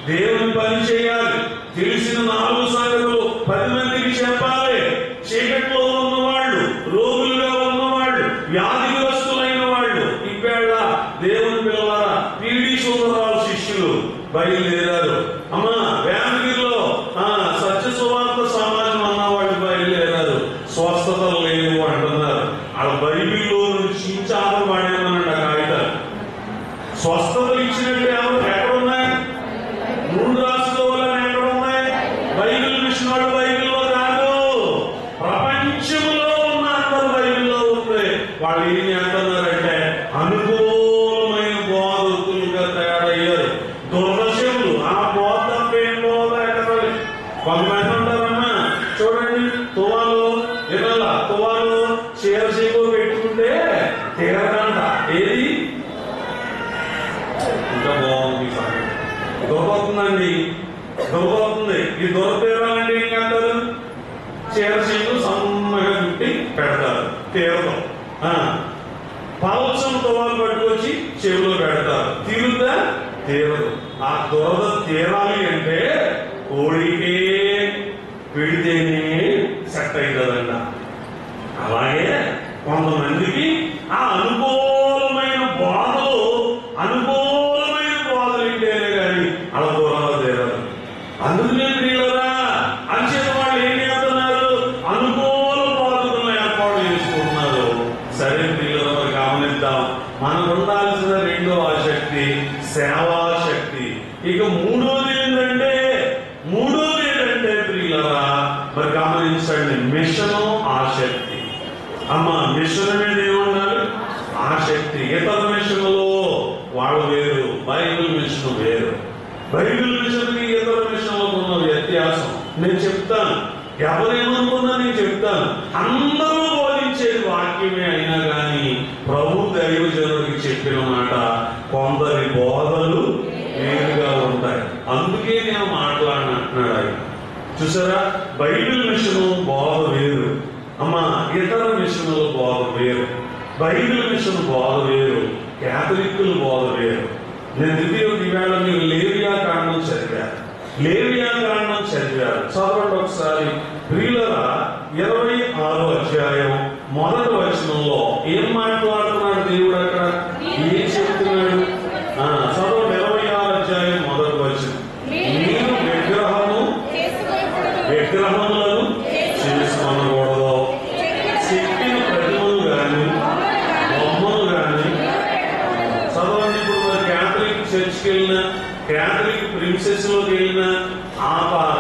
దేవుని పని చేయాలి. తెలిసిన 4 సంగతులు 10 మందికి చెప్పాలి. చీకట్లో ఉన్నవాళ్ళు, రోగులుగా ఉన్నవాళ్ళు, వ్యాధిగ్రస్తులైన వాళ్ళు, ఇవేళ దేవుని పిల్లలారా పీడి సోదరాలు శిష్యులు బయలుదేరారు. అమ్మా వ్యాధిగిరిలో సత్య సువార్త సమాజం అన్న వాళ్ళు బయలుదేరారు. స్వస్థతలు లేవు అంటున్నారు. ఆ బైబిల్లో నుంచి చాలా వాడేమనండి ఆ కాగితాలు. స్వస్థతలు ఇచ్చినట్టు ఎవరు ఎక్కడున్నాయి? 3 రాసుకోవాలని ఎక్కడున్నాయి? బైబిల్ మిషన్ వాళ్ళు బైబిల్లో కాదు, ప్రపంచంలో ఉన్న అందరు బైబిల్లో ఉంది. వాళ్ళు ఏమి అంటున్నారంటే అనుకూలమైన బోధకులుగా తయారయ్యారు. దుర్దశములు ఆ బోధ ఏం బోధ ఎక్కడ? కొంతమంది ఉంటారమ్మా, చూడండి తువాలు వినాలా, తువాలు చీరసీపు పెట్టుకుంటే తీరకంట. ఏది ఇంకా బాగుంది, దొరకవుతుందండి, దొరకవుతుంది. ఈ దొరకతీరాలంటే ఏం చేస్తారు? చీరసీపు సన్నగా చుట్టి పెడతారు, తీరతాం. పలచం తువాలు పట్టుకొచ్చి చెవిలో పెడతారు, తీరుద్దా? తీరదు. ఆ దురద తీరాలి అంటే కోడికే పెడితేనే సెట్ అవుతుందంట. అలాగే కొంతమందికి ఆ అనుకూలమైన బాధలు ఇంటేనే కానీ అలా దూరంగా తీరదు. అందుకనే ప్రియులరా, అంచేత వాళ్ళు ఏం చేస్తున్నారు? అనుకూల బాధలను ఏర్పాటు చేసుకుంటున్నారు. సరే ప్రియులరా, మరి గమనిద్దాం. మనకు ఉండాల్సిన రెండో ఆసక్తి సేవాశక్తి. ఇక మూడోది ఏంటంటే ప్రియులరా మరి గమనించండి, మిషను ఆసక్తి. అమ్మ మిషన్ మీద ఏముండాలి? ఆసక్తి. ఇతర మిషన్లో వాళ్ళు వేరు, బైబిల్ మిషన్ వేరు. బైబిల్ మిషన్ కి ఇతర మిషన్లకు ఉన్న వ్యత్యాసం నేను చెప్తాను. ఎవరేమనుకున్నా నేను చెప్తాను. అందరూ బోధించేది వాక్యమే అయినా కానీ ప్రభు దైవజనుడికి చెప్పిన మాట కొందరి బోధలు వేరుగా ఉంటాయి. అందుకే నేను మాట్లాడినట్టున్నాడు ఆయన. చూసారా, బైబిల్ మిషన్ బోధ వేరు, అమ్మా ఇతర మిషన్ల బోధ వేరు. బైబిల్ మిషన్ బోధ వేరు, క్యాథలిక్కుల బోధ వేరు. నేను ఈవేళ మీరు లేవియా కాండం చదివారు. చదవండి ఒకసారి ప్రియులరా. 26వ అధ్యాయం 1వ వచనంలో ఏం మాట్లాడుతున్నాడు దేవుడు? అక్కడ ఏం చెప్తున్నాడు? చదవండి. 26వ అధ్యాయం 1వ వచనం. మీరు విగ్రహములను చేసుకొనకూడదు, చెక్కిన ప్రతిమలు గాని బొమ్మలు గాని చర్చ్కి వెళ్ళినా, క్యాథలిక్ ప్రిన్సెస్ లోకి వెళ్ళినా,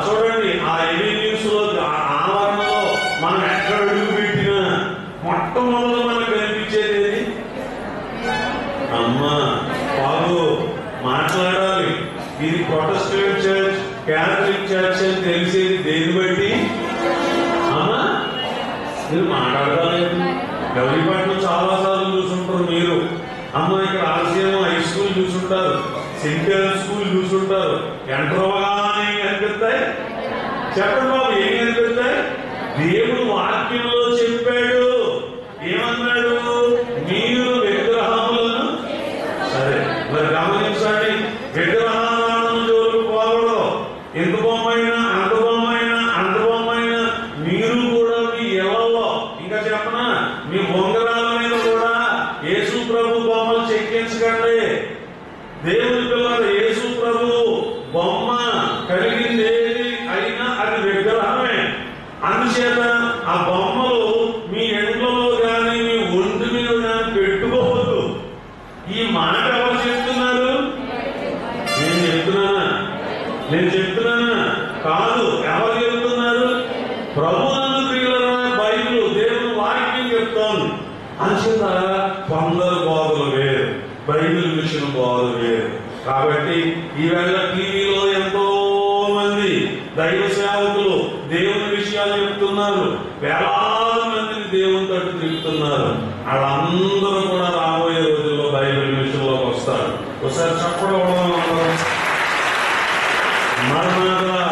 చూడండి ఆ ఎవెన్యూస్ లో ఆవరణలో మనం ఎక్కడ అడుగు పెట్టినా మొట్టమొదటి మనకు కనిపించేది అమ్మా బాబు మాట్లాడాలి. ఇది ప్రొటెస్టెంట్ చర్చ్, క్యాథలిక్ చర్చ్ అని తెలిసేది దేని బట్టి? అమ్మా మీరు మాట్లాడలేదు. గౌరీపట్నం చాలా సార్లు చూసుంటారు మీరు. అమ్మ ఇక్కడ ఆర్సీఎం హై స్కూల్ చూసుంటారు, సెంట్రల్ స్కూల్ చూసుంటారు. ఎంట్రోగానే కనిపిస్తాయి. చెప్పండి బాబు ఏం కనిపిస్తాయి? దేవుడు వాక్యంలో చెప్పాడు. ఏమన్నాడు? మీరు విగ్రహములను, సరే మరి గమనించండి, విగ్రహాలను జోలికి పోవడం. ఎంత బొమ్మైనా, అంత బొమ్మైనా, అంత బొమ్మైనా మీరు కూడా మీ ఇళ్లలో, ఇంకా చెప్పనా, మీ ఉంగరాల మీద కూడా యేసు ప్రభు బొమ్మలు చెక్కించకండి. దేవుని పిల్లలు యేసు ప్రభు బొమ్మ కలిగింది ఏది అయినా అది విగ్రహమే. అందుచేత ఆ బొమ్మలు మీ ఇంట్లో కానీ మీ ఒంటి మీద కానీ పెట్టుకోవద్దు. ఈ మాట ఎవరు చెప్తున్నారు? నేను చెప్తున్నానా? కాదు. ఎవరు చెప్తున్నారు? ప్రభునందు ప్రియులరా, బైబిల్ దేవుని వాక్యం చెప్తాను. అంచేత కొందరు బోధలు వేరు, బైబిల్ మిషన్ బోధలు వేరు. కాబట్టి ఈవేళ టీవీలో ఎంతో మంది దైవ సేవకులు దేవుని విషయాలు చెప్తున్నారు. వేలాది మందిని దేవుని తట్టు తిరుగుతున్నారు. వాళ్ళందరూ కూడా రాబోయే రోజుల్లో బైబిల్ మిషన్ లోకి వస్తారు. ఒకసారి చెప్పడం మరణాలా.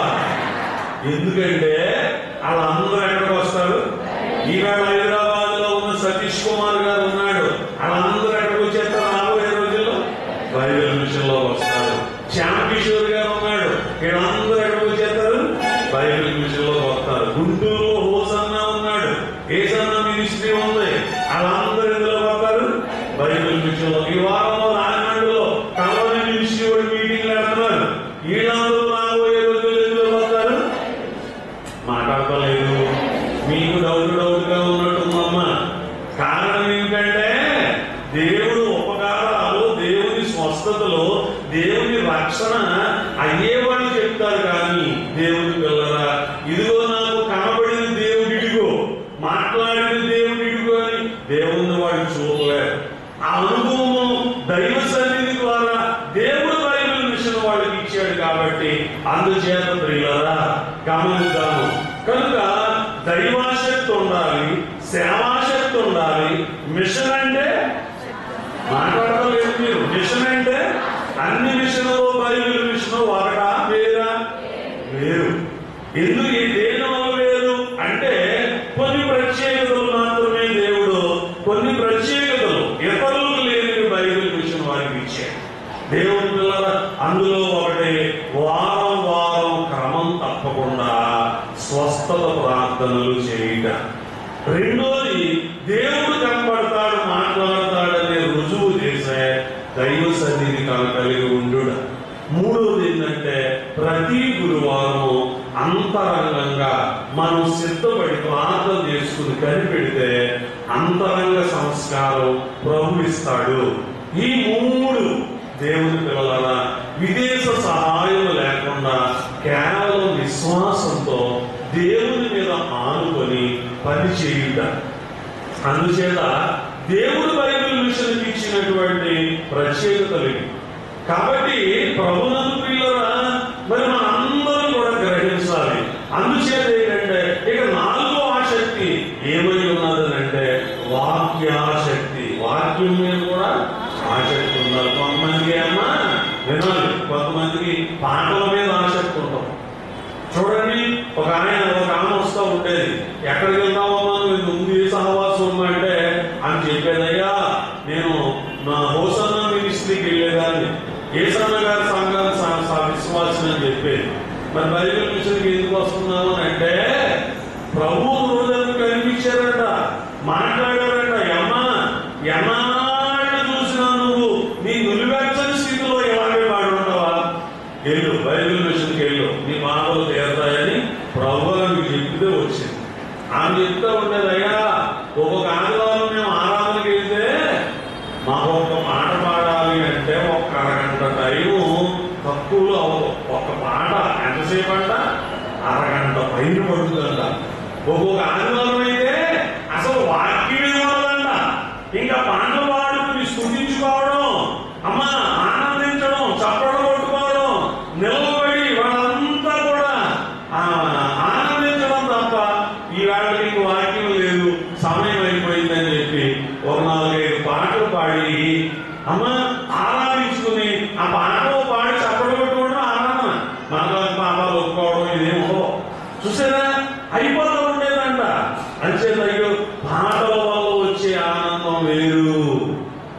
ఎందుకంటే వాళ్ళందరూ ఎక్కడికి వస్తారు? ఈవేళ హైదరాబాద్ లో ఉన్న సతీష్ కుమార్ గారు ఉన్నాడు. వాళ్ళందరూ ఎక్కడికి వచ్చేస్తారు? రాబోయే రోజుల్లో బైబిల్ మిషన్ లోకి వస్తారు. శ్యామ్ కిషోర్ గారు ఉన్నాడు. వీళ్ళందరూ ఎక్కడికి వచ్చేస్తారు? బైబిల్ మిషన్ లోకి వస్తారు. గుంటూరులో హోసన్న ఉన్నాడు. ఏసన్న మినిస్ట్రీ ఉంది. వాళ్ళందరూ ఎందులో వస్తారు? బైబిల్ మిషన్ లో. ఈ వారంలో రాజమండ్రిలో కలవని మినిస్ట్రీ కూడా మీటింగ్లు పెడుతున్నారు. వీళ్ళందరూ రాబోయే రోజులు ఎందులో వస్తారు? మాట్లాడలేదు. మీకు డౌట్ గా ఉన్నట్టుందమ్మా. కారణం ఏంటంటే దేవుడు ఉపకారాలు, దేవుని స్వస్థతలు, దేవుని రక్షణ అయ్యేవాళ్ళు చెప్తారు. కానీ దేవుని పిల్లరా, ఇదిగో నాకు కనబడిన దేవుడిడిగో, మాట్లాడిన దేవుడిడిగో అని దేవుని వాడు చూడలేరు. ఆ అనుభవము దైవ సన్నిధి ద్వారా దేవుడు బైబిల్ మిషన్ వాళ్ళకి ఇచ్చాడు. కాబట్టి అందుచేత ప్రియులరా గమనిద్దాము. కనుక దైవాశక్తి ఉండాలి, సేవాశక్తి ఉండాలి. మిషన్ అంటే మాట్లాడలేదు మీరు. మిషన్ అంటే అన్ని మిషన్లో బైబిల్ మిషన్ ఒకటా వేరా? వేరు. ఎందుకు ఈ దేని వల్ల వేరు అంటే కొన్ని ప్రత్యేకతలు మాత్రమే దేవుడు, కొన్ని ప్రత్యేకతలు ఇతరులకు లేని బైబిల్ మిషన్ వారికి ఇచ్చాడు. దేవుని పిల్లల అందులో ఒకటి వారం వారం క్రమం తప్పకుండా స్వస్థత ప్రార్థనలు చేయటం. రెండోది దేవుడు కనపడతాడు, మాట్లాడతాడనే రుజువు చేసే దైవ సన్నిధి కలిగి ఉండు. మూడోది ఏంటంటే ప్రతి గురువారము అంతరంగంగా మనం సిద్ధపడి ప్రార్థన చేసుకుని కనిపెడితే అంతరంగ సంస్కారం ప్రభు ఇస్తాడు. ఈ మూడు దేవుని పిల్లల విదేశ సహాయం లేకుండా కేవలం విశ్వాసంతో దేవుని మీద ఆనుకొని పని చేయుట. అందుచేత దేవుడు బైబిల్ మిషన్ ఇచ్చినటువంటి ప్రత్యేకతలు. కాబట్టి ప్రభునందు ప్రియులరా, మరి మనందరం కూడా గ్రహించాలి. అందుచేత ఏంటంటే ఇక నాలుగో ఆసక్తి ఏమై ఉన్నదనంటే వాక్యాశక్తి. వాక్యం మీద కూడా ఆసక్తి ఉండాలి. కొంతమందికి ఏమన్నా వినాలి, కొంతమందికి పాటల మీద ఆసక్తి ఉంటాం. చూడండి, ఒక ఆమె వస్తూ ఉండేది. ఎక్కడికి వెళ్తామమ్మా నువ్వు, ముందు ఏ సహవాసం ఉందంటే అని చెప్పేదయ్యా, నేను నా హోసన్న మినిస్ట్రీకి వెళ్ళేదాన్ని, ఏసన్న గారి సంఘాన్ని విశ్వాసం అని చెప్పేది. మరి బైబిల్ మిషన్కి ఎందుకు వస్తున్నాను అంటే ప్రభు హృదయం కనిపించారట, మాట్లాడారట. ఎన్నాళ్ళు చూసినా నువ్వు నీ నులివెచ్చని స్థితిలో ఎలాగే వాడుంటావా? వెళ్ళు, బైబిల్ మిషన్కి వెళ్ళు, నీ బాధలు తీరుతాయని ప్రభు నీకు చెప్తే వచ్చింది. ఆమె చెప్తా ఉండేది, అయ్యా ఒక్కొక్క ఆదివారం మేము ఆరాధనకి వెళ్తే మాకు ఒక మాట పాడాలి అంటే ఒక అరగంట టైం ఎంతసేపు అంట? అరగంట పైన పడుతుందంట. ఒక్కొక్క ఆదివారం అయితే అసలు వాక్యమే ఉండదంట. ఇంకా పాటలు పాడుకుని స్తుతించుకోవడం, అమ్మ ఆనందించడం, చప్పట్లు కొట్టుకోవడం, నిలబడి వాళ్ళంతా కూడా ఆనందించడం తప్ప ఈవేళ నీకు వాక్యం లేదు, సమయం అయిపోయిందని చెప్పి ఒక 4-5 పాటలు పాడి అమ్మ ఆరాధించుకుని ఆ పాటలు పాడి చప్పట్లు కొట్టుకోవడం ఆనందం. మనకు పాపాలు ఒప్పుకోవడం ఇదేమో చూసారా అయిపోతూ ఉండేదంట. అంచేత అయ్యో పాటల వల్ల వచ్చే ఆనందం వేరు,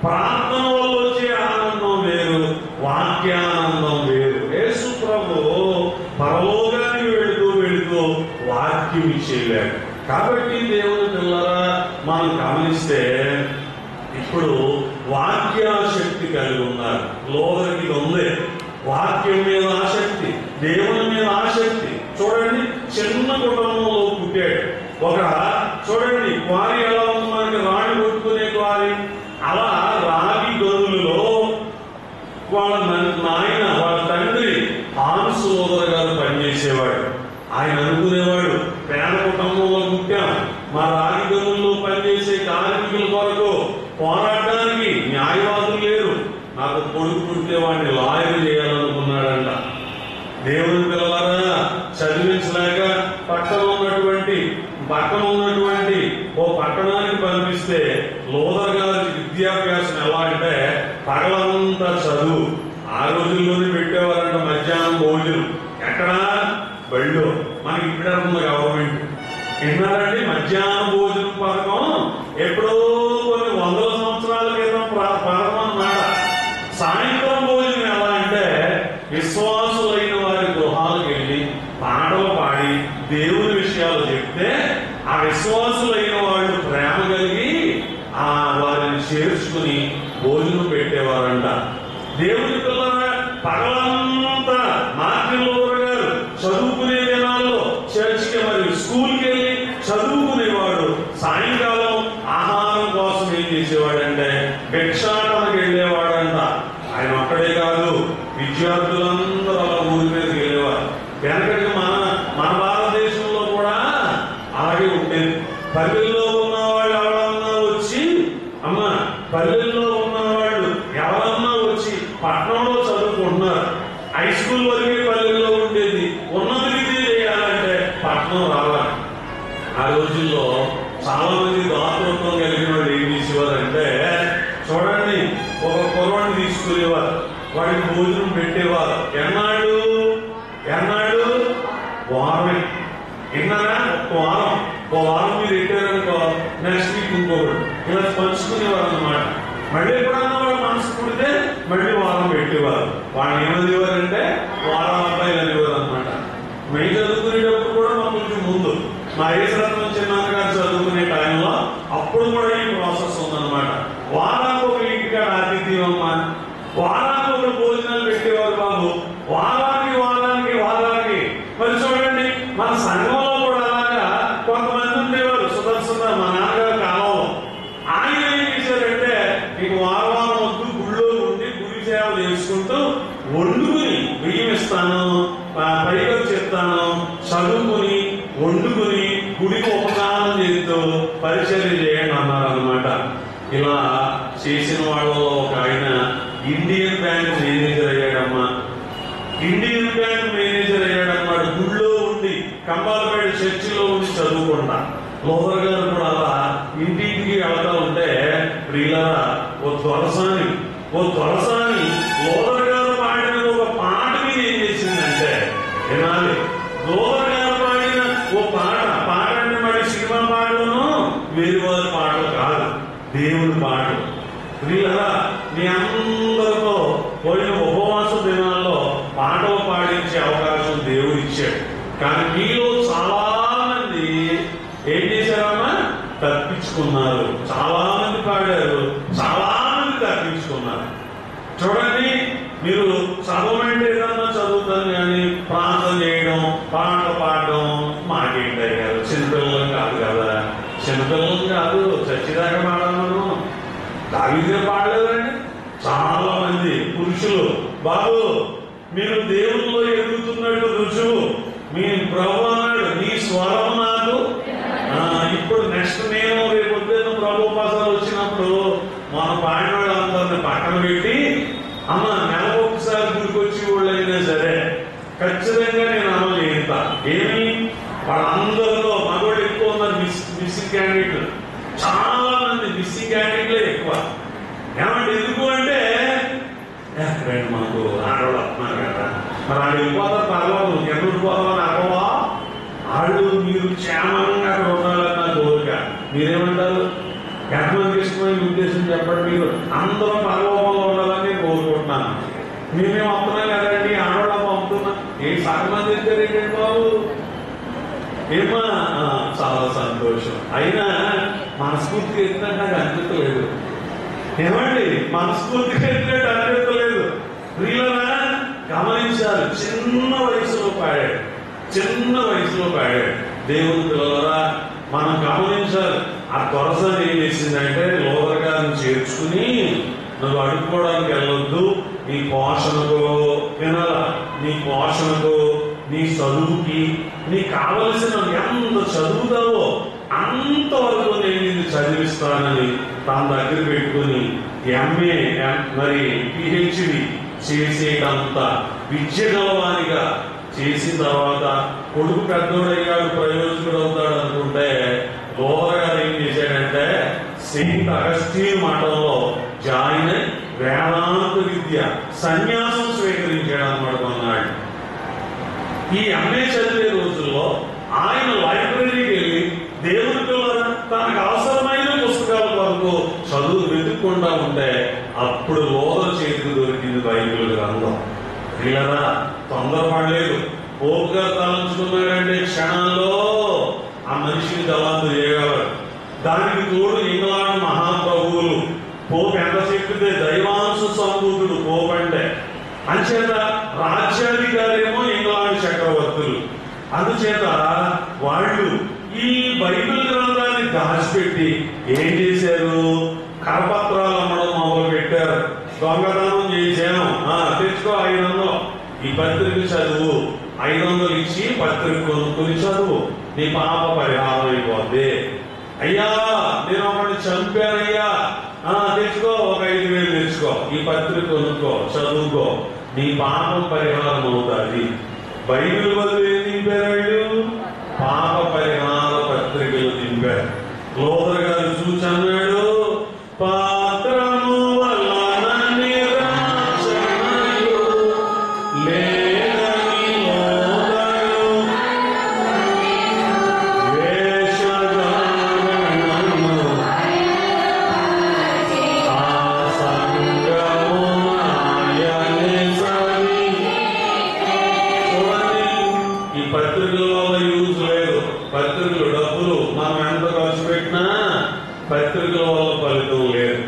ప్రార్థన వల్ల వచ్చే ఆనందం వేరు, వాక్యానందం వేరు. యేసు ప్రభు పరలోకానికి వెళుతూ వెళుతూ వాక్యం ఇచ్చేవాడు. కాబట్టి దేవుని పిల్లరా మనం గమనిస్తే ఇప్పుడు వాక్యాశక్తి కలిగి ఉన్నారు. లోదరికి ఉంది వాక్యం మీద ఆసక్తి, దేవుని మీద ఆసక్తి. చూడండి చిన్న కుటుంబంలో పుట్టాడు. ఒక చూడండి క్వారీ ఎలా ఉంది మనకి, రాణి కొట్టుకునే క్వారీ. అలా రాగి గనులలో వాళ్ళ నాయన వాళ్ళ తండ్రి హాన్స్ సోదరు గారు పనిచేసేవాడు. ఆయన అనుకునేవాడు పేద కుటుంబంలో పుట్టాం, మా రాగి గనుల్లో పనిచేసే కార్మికుల కొరకు పోరాడడానికి న్యాయవాదులు లేరు, నాకు కొడుకు పుట్టే వాడిని లాయర్ చేయాలనుకున్నాడంట. దేవుని పిల్లలారా చదివించలేక పక్కన ఉన్నటువంటి ఓ పట్టణానికి పంపిస్తే లోదర్ గారి విద్యాభ్యాసం ఎలా అంటే పగలంతా చదువు. ఆ రోజుల్లోనే పెట్టేవారంట మధ్యాహ్నం భోజనం. ఎక్కడా? బళ్ళు. మనకి ఇప్పుడే ఉంది గవర్నమెంట్. విన్నారండి మధ్యాహ్నం భోజనం పథకం ఎప్పుడో కొన్ని 100 సంవత్సరాల క్రితం పథకం అన్నమాట. సాయంత్రం భోజనం ఎలా అంటే విశ్వాసులైన వారి గృహాలకు వెళ్ళి పాటలు పాడి దేవుని విషయాలు చెప్తే ఆ విశ్వాసులైన వాళ్ళు ప్రేమ కలిగి వారిని చేర్చుకుని భోజనం పెట్టేవారంట. దేవుని పిల్లరా పగలంతా మార్టిన్ లూథర్ గారు చదువుకునే దినాల్లో చర్చికి మరియు స్కూల్కి వెళ్ళి చదువుకునేవాడు. సాయంకాలం ఆహారం కోసం ఏం చేసేవాడంటే భిక్షాటనకి వెళ్ళేవాడంట. ఆయన ఒక్కడే కాదు, విద్యార్థులందరూ అలా ఊరి మీదకి వెళ్ళేవారు. వెనకటి మన భారతదేశంలో కూడా అలాగే ఉండేది. పల్లెల్లో ఉన్నవాళ్ళు ఎవరన్నా వచ్చి అమ్మ పల్లెల్లో ఉన్నవాళ్ళు ఎవరన్నా వచ్చి పట్టణంలో చదువుకుంటున్నారు. హై స్కూల్ వరకే పల్లెల్లో ఉండేది. ఉన్నత విద్య చేయాలంటే పట్టణం రావాలి. ఆ రోజుల్లో చాలా మంది దాతృత్వం కలిగిన వాళ్ళు ఏం చేసేవారంటే చూడండి ఒక కుర్రాడిని తీసుకునేవారు, వాడికి భోజనం పెట్టేవారు. ఎన్నాడు వారమే. విన్నారా? ఒక వారం మీరు పెట్టారనుకో నెక్స్ట్ వీక్ ఇంకొకటి ఇలా పంచుకునేవారు అన్నమాట. మళ్ళీ ఎప్పుడన్నా వాడు మనసు పుడితే మళ్ళీ వారం పెట్టేవారు. వాళ్ళు ఏమనేవారంటే వారం అబ్బాయిలు అనేవారు అనమాట. మేము చదువుకునేటప్పుడు కూడా మాకు కొంచెం ముందు మా ఏసరత్నం చిన్నాన్న గారు చదువుకునే టైంలో అప్పుడు కూడా ఈ ప్రాసెస్ ఉందన్నమాట. వారానికి ఒక ఇంటికాడ ఆతిథ్యం అమ్మ, వారానికి ఒక భోజనాలు పెట్టేవారు బాబు. వారానికి మరి చూడండి మన సంఘంలో కూడా అలాగా కొంతమంది ఉండేవారు. సుదర్శన మా నాన్నగారు కాలంలో ఆయన ఏం చేశారంటే ఇక వారం వద్దు గుళ్ళో ఉండి గుడి సేవ చేసుకుంటూ వండుకుని బియ్యం ఇస్తాను, పైగా చెప్తాను, చదువుకుని వండుకుని గుడికి ఉపకారం చేస్తూ పరిచర్య చేయండి అన్నారు అనమాట. ఇలా చేసిన వాళ్ళలో ఒక ఆయన ఇండియన్ బ్యాంక్ మేనేజర్ అయ్యాడమ్మా. ఇండియన్ బ్యాంక్ మేనేజర్ అయ్యాడన్నమాట. గుళ్ళో ఉండి కంబాలపేట చర్చిలో ఉండి చదువుకుంటా. లోదర్ గారు కూడా అలా ఇంటింటికి వెళ్తా ఉంటే ప్రియులరా ఓ త్వరసాని లోదర్ గారు పాడిన ఒక పాట మీద ఏం చేసిందంటే వినాలి. లోదర్ గారు పాడిన ఓ పాట అంటే మరి సినిమా పాటలను వేరు వారి పాటలు కాదు, దేవుని పాటలు. ప్రియులరా మీ అందరితో పోయిన ఉపవాస దినాల్లో పాటలు పాడించే అవకాశం దేవుడు ఇచ్చాడు. కానీ మీలో చాలా మంది ఏం చేశారమ్మా? తప్పించుకున్నారు. చాలా మంది పాడారు, చాలా మంది తప్పించుకున్నారు. చూడండి మీరు చదవమంటే ఏదన్నా చదువుతాను కానీ ప్రార్థన చేయడం పాటలు పాడడం మాకేంటాయి కదా. చిన్నపిల్లలం కాదు కదా, చిన్నపిల్లలం కాదు, చచ్చిదాకా పాడాలను దావీదే పాడలేదండి. చాలా మంది పురుషులు బాబు మీరు దేవుల్లో ఎదుగుతున్నట్టు రుజువు. మీ ప్రభు అన్నాడు, నీ స్వరం నాకు. ఇప్పుడు నెక్స్ట్ నేను రేపు పొద్దున్న ప్రభు పాసాలు వచ్చినప్పుడు మన పాడిన వాళ్ళందరినీ పక్కన పెట్టి, అమ్మ నెలకు ఒకసారి గుడికొచ్చి వాళ్ళు అయినా సరే ఖచ్చితంగా నేను అమలు చేస్తా. ఏమి వాళ్ళందరిలో మగవాళ్ళు ఎక్కువ ఉన్నారు, మిస్సింగ్ క్యాండిడేట్లు. చాలా మంది మిస్సింగ్ క్యాండిడేట్లే ఎక్కువ. ఏమంటే ఎందుకు అంటే ఫ్రెండ్ మాకు ఆడవాళ్ళు వస్తున్నారు కదా, మరి వాళ్ళు వెళ్ళిపోతారు, పర్వాలేదు నువ్వు ఎక్కడ ఉండిపోతామని అవ్వవా? వాళ్ళు మీరు క్షేమంగా అక్కడ ఉండాలని నా కోరిక. మీరేమంటారు? ఎంతమందికి ఇష్టమైన ఉద్దేశం చెప్పండి. మీరు అందరూ పరలోకంలో ఉండాలని నేను కోరుకుంటున్నాను. మేమేం వస్తున్నాం కదండి, ఆడవాళ్ళ పంపుతున్నాం. ఏ సగం మంది ఇచ్చారేంటి బాబు? ఏమా చాలా సంతోషం. అయినా మనస్ఫూర్తిగా ఎత్తినట్టు నాకు అనిపించలేదు. ఏమండి, మనస్ఫూర్తిగా ఎత్తినట్టు అనిపించలేదు. ప్రియులనా గమనించాలి, చిన్న వయసులో పాడాడు, చిన్న వయసులో పాడాడు. దేవుని పిల్లలరా మనం గమనించాలి. ఆ కొరసని ఏం చేసిందంటే లోదర్ గారిని చేర్చుకుని, నువ్వు అడుక్కోవడానికి వెళ్ళొద్దు, నీ పోషణకు వినాలా, నీ పోషణకు, నీ చదువుకి, నీకు కావలసిన ఎంత చదువుతావో అంతవరకు నేను నిన్ను చదివిస్తానని తన దగ్గర పెట్టుకుని ఎంఏ మరి పిహెచ్డి చేసేటంత విద్య గలవానిగా చేసిన తర్వాత కొడుకు పెద్దోడయ్యాడు, ప్రయోజకుడు అవుతాడు అనుకుంటే లోదర్ గారు ఏం చేశాడంటే సెయింట్ అగస్టీన్ మఠంలో జాయిన్ అయి వేదాంత విద్య సన్యాసం స్వీకరించాడు అన్నమాట కొన్నాడు. ఈ ఎంఏ చదివే రోజుల్లో ఆయన లైబ్రరీకి వెళ్ళి దేవుని పిల్లల తనకు అవసరమైన పుస్తకాల వరకు చదువు వెతుక్కుండా ఉంటే అప్పుడు లోదర్ చేతికి దొరికింది బైబిల్ గ్రంథం. ఇలా తొందరపడలేదు. పోపు గారు తలంచుకున్నాడంటే క్షణాల్లో ఆ మనిషిని దళాంతు చేయగలరు. దానికి తోడు ఇంగ్లాండ్ మహాప్రభువులు. పోపు ఎంత చెప్పితే దైవాంశ సంభూతుడు పోపు అంటే. అంచేత రాజ్యాధికారి ఏమో ఇంగ్లాండ్ చక్రవర్తులు. అందుచేత వాళ్ళు ఈ బైబిల్ గ్రంథాన్ని దాచిపెట్టి ఏం చేశారు? కరపత్రాలు అమ్మడం మొదలు పెట్టారు. దొంగతనం చేశాను, తెచ్చుకో 500, ఈ పత్రిక చదువు, 500 ఇచ్చి పత్రిక కొనుక్కొని చదువు, నీ పాప పరిహారం అయిపోద్ది. అయ్యా నేను ఒకటి చంపానయ్యా, తెచ్చుకో, ఒక 5,000 తెచ్చుకో, ఈ పత్రిక కొనుక్కో, చదువుకో, నీ పాపం పరిహారం అవుతుంది. బైబిల్ బదులు ఏం దింపారు వీళ్ళు? పాప పరిహార పత్రికలు దింపారు. లోదర్ గారు చూసి అన్నాడు, పాత్రము వలన నిరాశనయు లేదని లోదరు వేషధారణము ఆ సంగము ఆయనే సరి. చూడండి, ఈ పత్రికల వల్ల యూజ్ లేదు. పత్రికలు డబ్బులు మనం ఎంత ఖర్చు పెట్టినా పత్రికల వల్ల ఫలితం లేదు.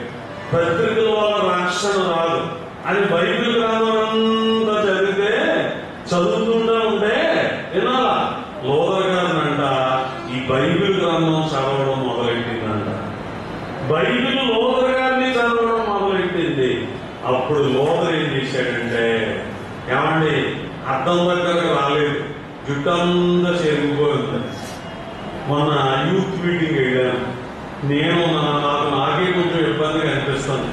పత్రికల వల్ల రక్షణ రాదు. అని బైబిల్ గ్రంథం అంతా చదివితే చదువుతుంటూ ఉంటే వినాలా. లోదర్ గారినంట ఈ బైబిల్ గ్రంథం చదవడం మొదలెట్టిందంట. బైబిల్ లోదర్ గారిని చదవడం మొదలెట్టింది. అప్పుడు లోదర్ ఏం చేశాడంటే, ఏమండి అర్థం దగ్గరకు రాలేదు, జుట్టంతా చెరిగిపోయింది. మొన్న యూత్ మీటింగ్ వెళ్ళాను నేను. నాకే కొంచెం ఇబ్బందిగా అనిపిస్తుంది.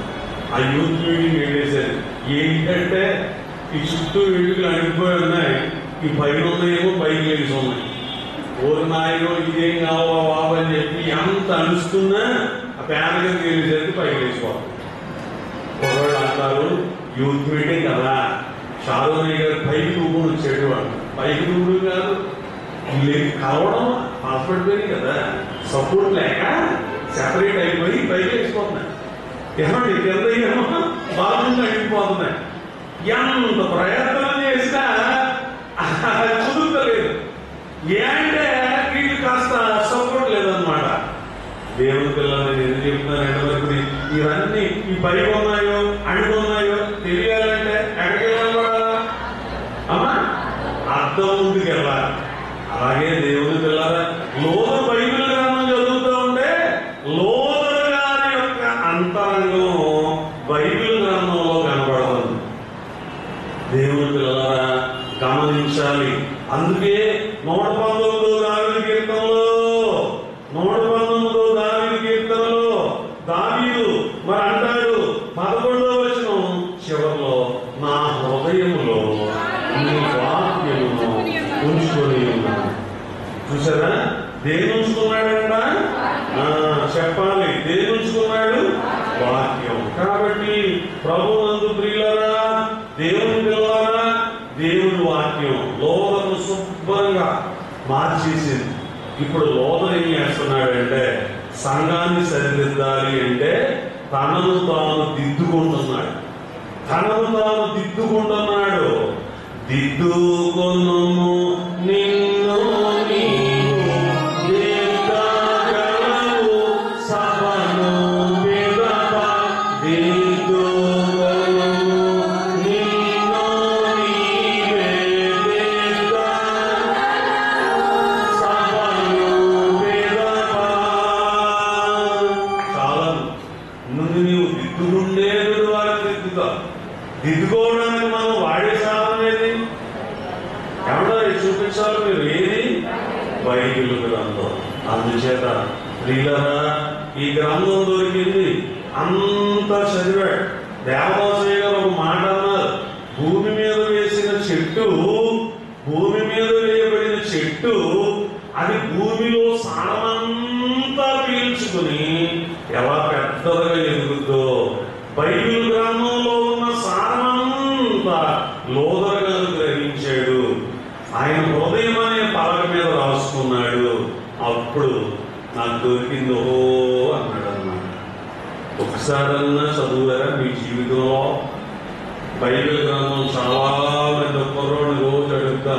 ఆ యూత్ మీటింగ్ వెళ్ళేసాను. ఏంటంటే ఈ చుట్టూ వెలుగులు అడిగిపోయి ఉన్నాయి, ఈ పైన ఉన్నాయేమో పైకి లేచి ఉన్నాయి. ఓరు నాయనో ఇదేం కావా బాబు అని చెప్పి ఎంత అలుస్తున్నా ఆ పేదగా తేలిసేది పైకి లేచిపోతుంది. ఒకవేళ అంటారు యూత్ మీటింగ్ కదా, షారోని గారు పైకి దూకుని వచ్చేటు వాళ్ళు. పైకి దూకుడు కాదు, కలవడం హాస్పిటల్ కదా, సపోర్ట్ లేక సెపరేట్ అయిపోయి పైకి వేసిపోతున్నాయి. ఏమంటే కింద ఏమో బాగుంది అడిగిపోతున్నాయి. ఎంత ప్రయత్నం చేసినా కుదురుతలేదు. ఏంటంటే వీళ్ళు కాస్త సపోర్ట్ లేదనమాట. దేవుని పిల్లలు నేను ఎందుకు చెప్తున్నానంటే, వరకు ఇవన్నీ ఈ పైకి ఉన్నాయో అడుగున్నాయో తెలియాలంటే ఎక్కడికి వెళ్ళాలి? అమ్మా అర్థం ముందుకు వెళ్ళాలి. అలాగే దేవుని పిల్లల లోదర్ బైబిల్ గ్రంథం చదువుతూ ఉంటే లోదర్ గారి యొక్క అంతరంగం బైబిల్ గ్రంథంలో కనబడుతుంది. దేవుని పిల్లల ఉంచాలి. అందుకే 119వ దావీదు కీర్తనలో దావీదు మరి అంటాడు 11వ వచనం చివరిలో, నా హృదయములో నీ వాక్యమును ఉంచుకొని ఉన్నాను. చూసారా, దేని ఉంచుకున్నాడంట? చెప్పాలి, దేని ఉంచుకున్నాడు? వాక్యం. కాబట్టి ప్రభువునందు ప్రియులారా, దేవుని పిల్లలారా, దేవుని వాక్యం లోదను శుభ్రంగా మార్చేసింది. ఇప్పుడు లోదను ఏం చేస్తున్నాడంటే, సంఘాన్ని సరిదిద్దాలి అంటే తనను తాను దిద్దుకుంటున్నాడు. దిద్దుకొను నిన్ను నీవు దిద్దగలవు సభను పిదప, దిద్దుకొను నిన్ను నీవే దిద్దగలవు సభను పిదప. చాలా ముందు నీవు దిద్దుకుండేది వారికి దిద్దుకోవడానికి మనం వాడే సాధనం ఏది? ఏమన్నా చూపించాలి మీరు? ఏది? బైబిల్ గ్రంథం. అందుచేత ప్రియులారా, ఈ గ్రంథం దొరికింది, అంతా చదివాడు. దేవదాసయ్య గారు ఒక మాట అన్నారు, భూమి మీద వేయబడిన చెట్టు అది భూమిలో సారమంతా పీల్చుకుని ఎలా పెద్దగా ఎదుగుద్దో, బైబిల్ గ్రంథంలో ఉన్న సారమంతా లోదర్ గారు గ్రహించాడు. ఆయన హృదయం అనే పలక మీద రాసుకున్నాడు. అప్పుడు నాకు దొరికిందో అన్నాడు అన్నమాట. ఒకసారన్నా చదువుతారా మీ జీవితంలో? బైబిల్ గ్రంథం చాలా పెద్ద కుర్రోడు రోజు అడుగుతా,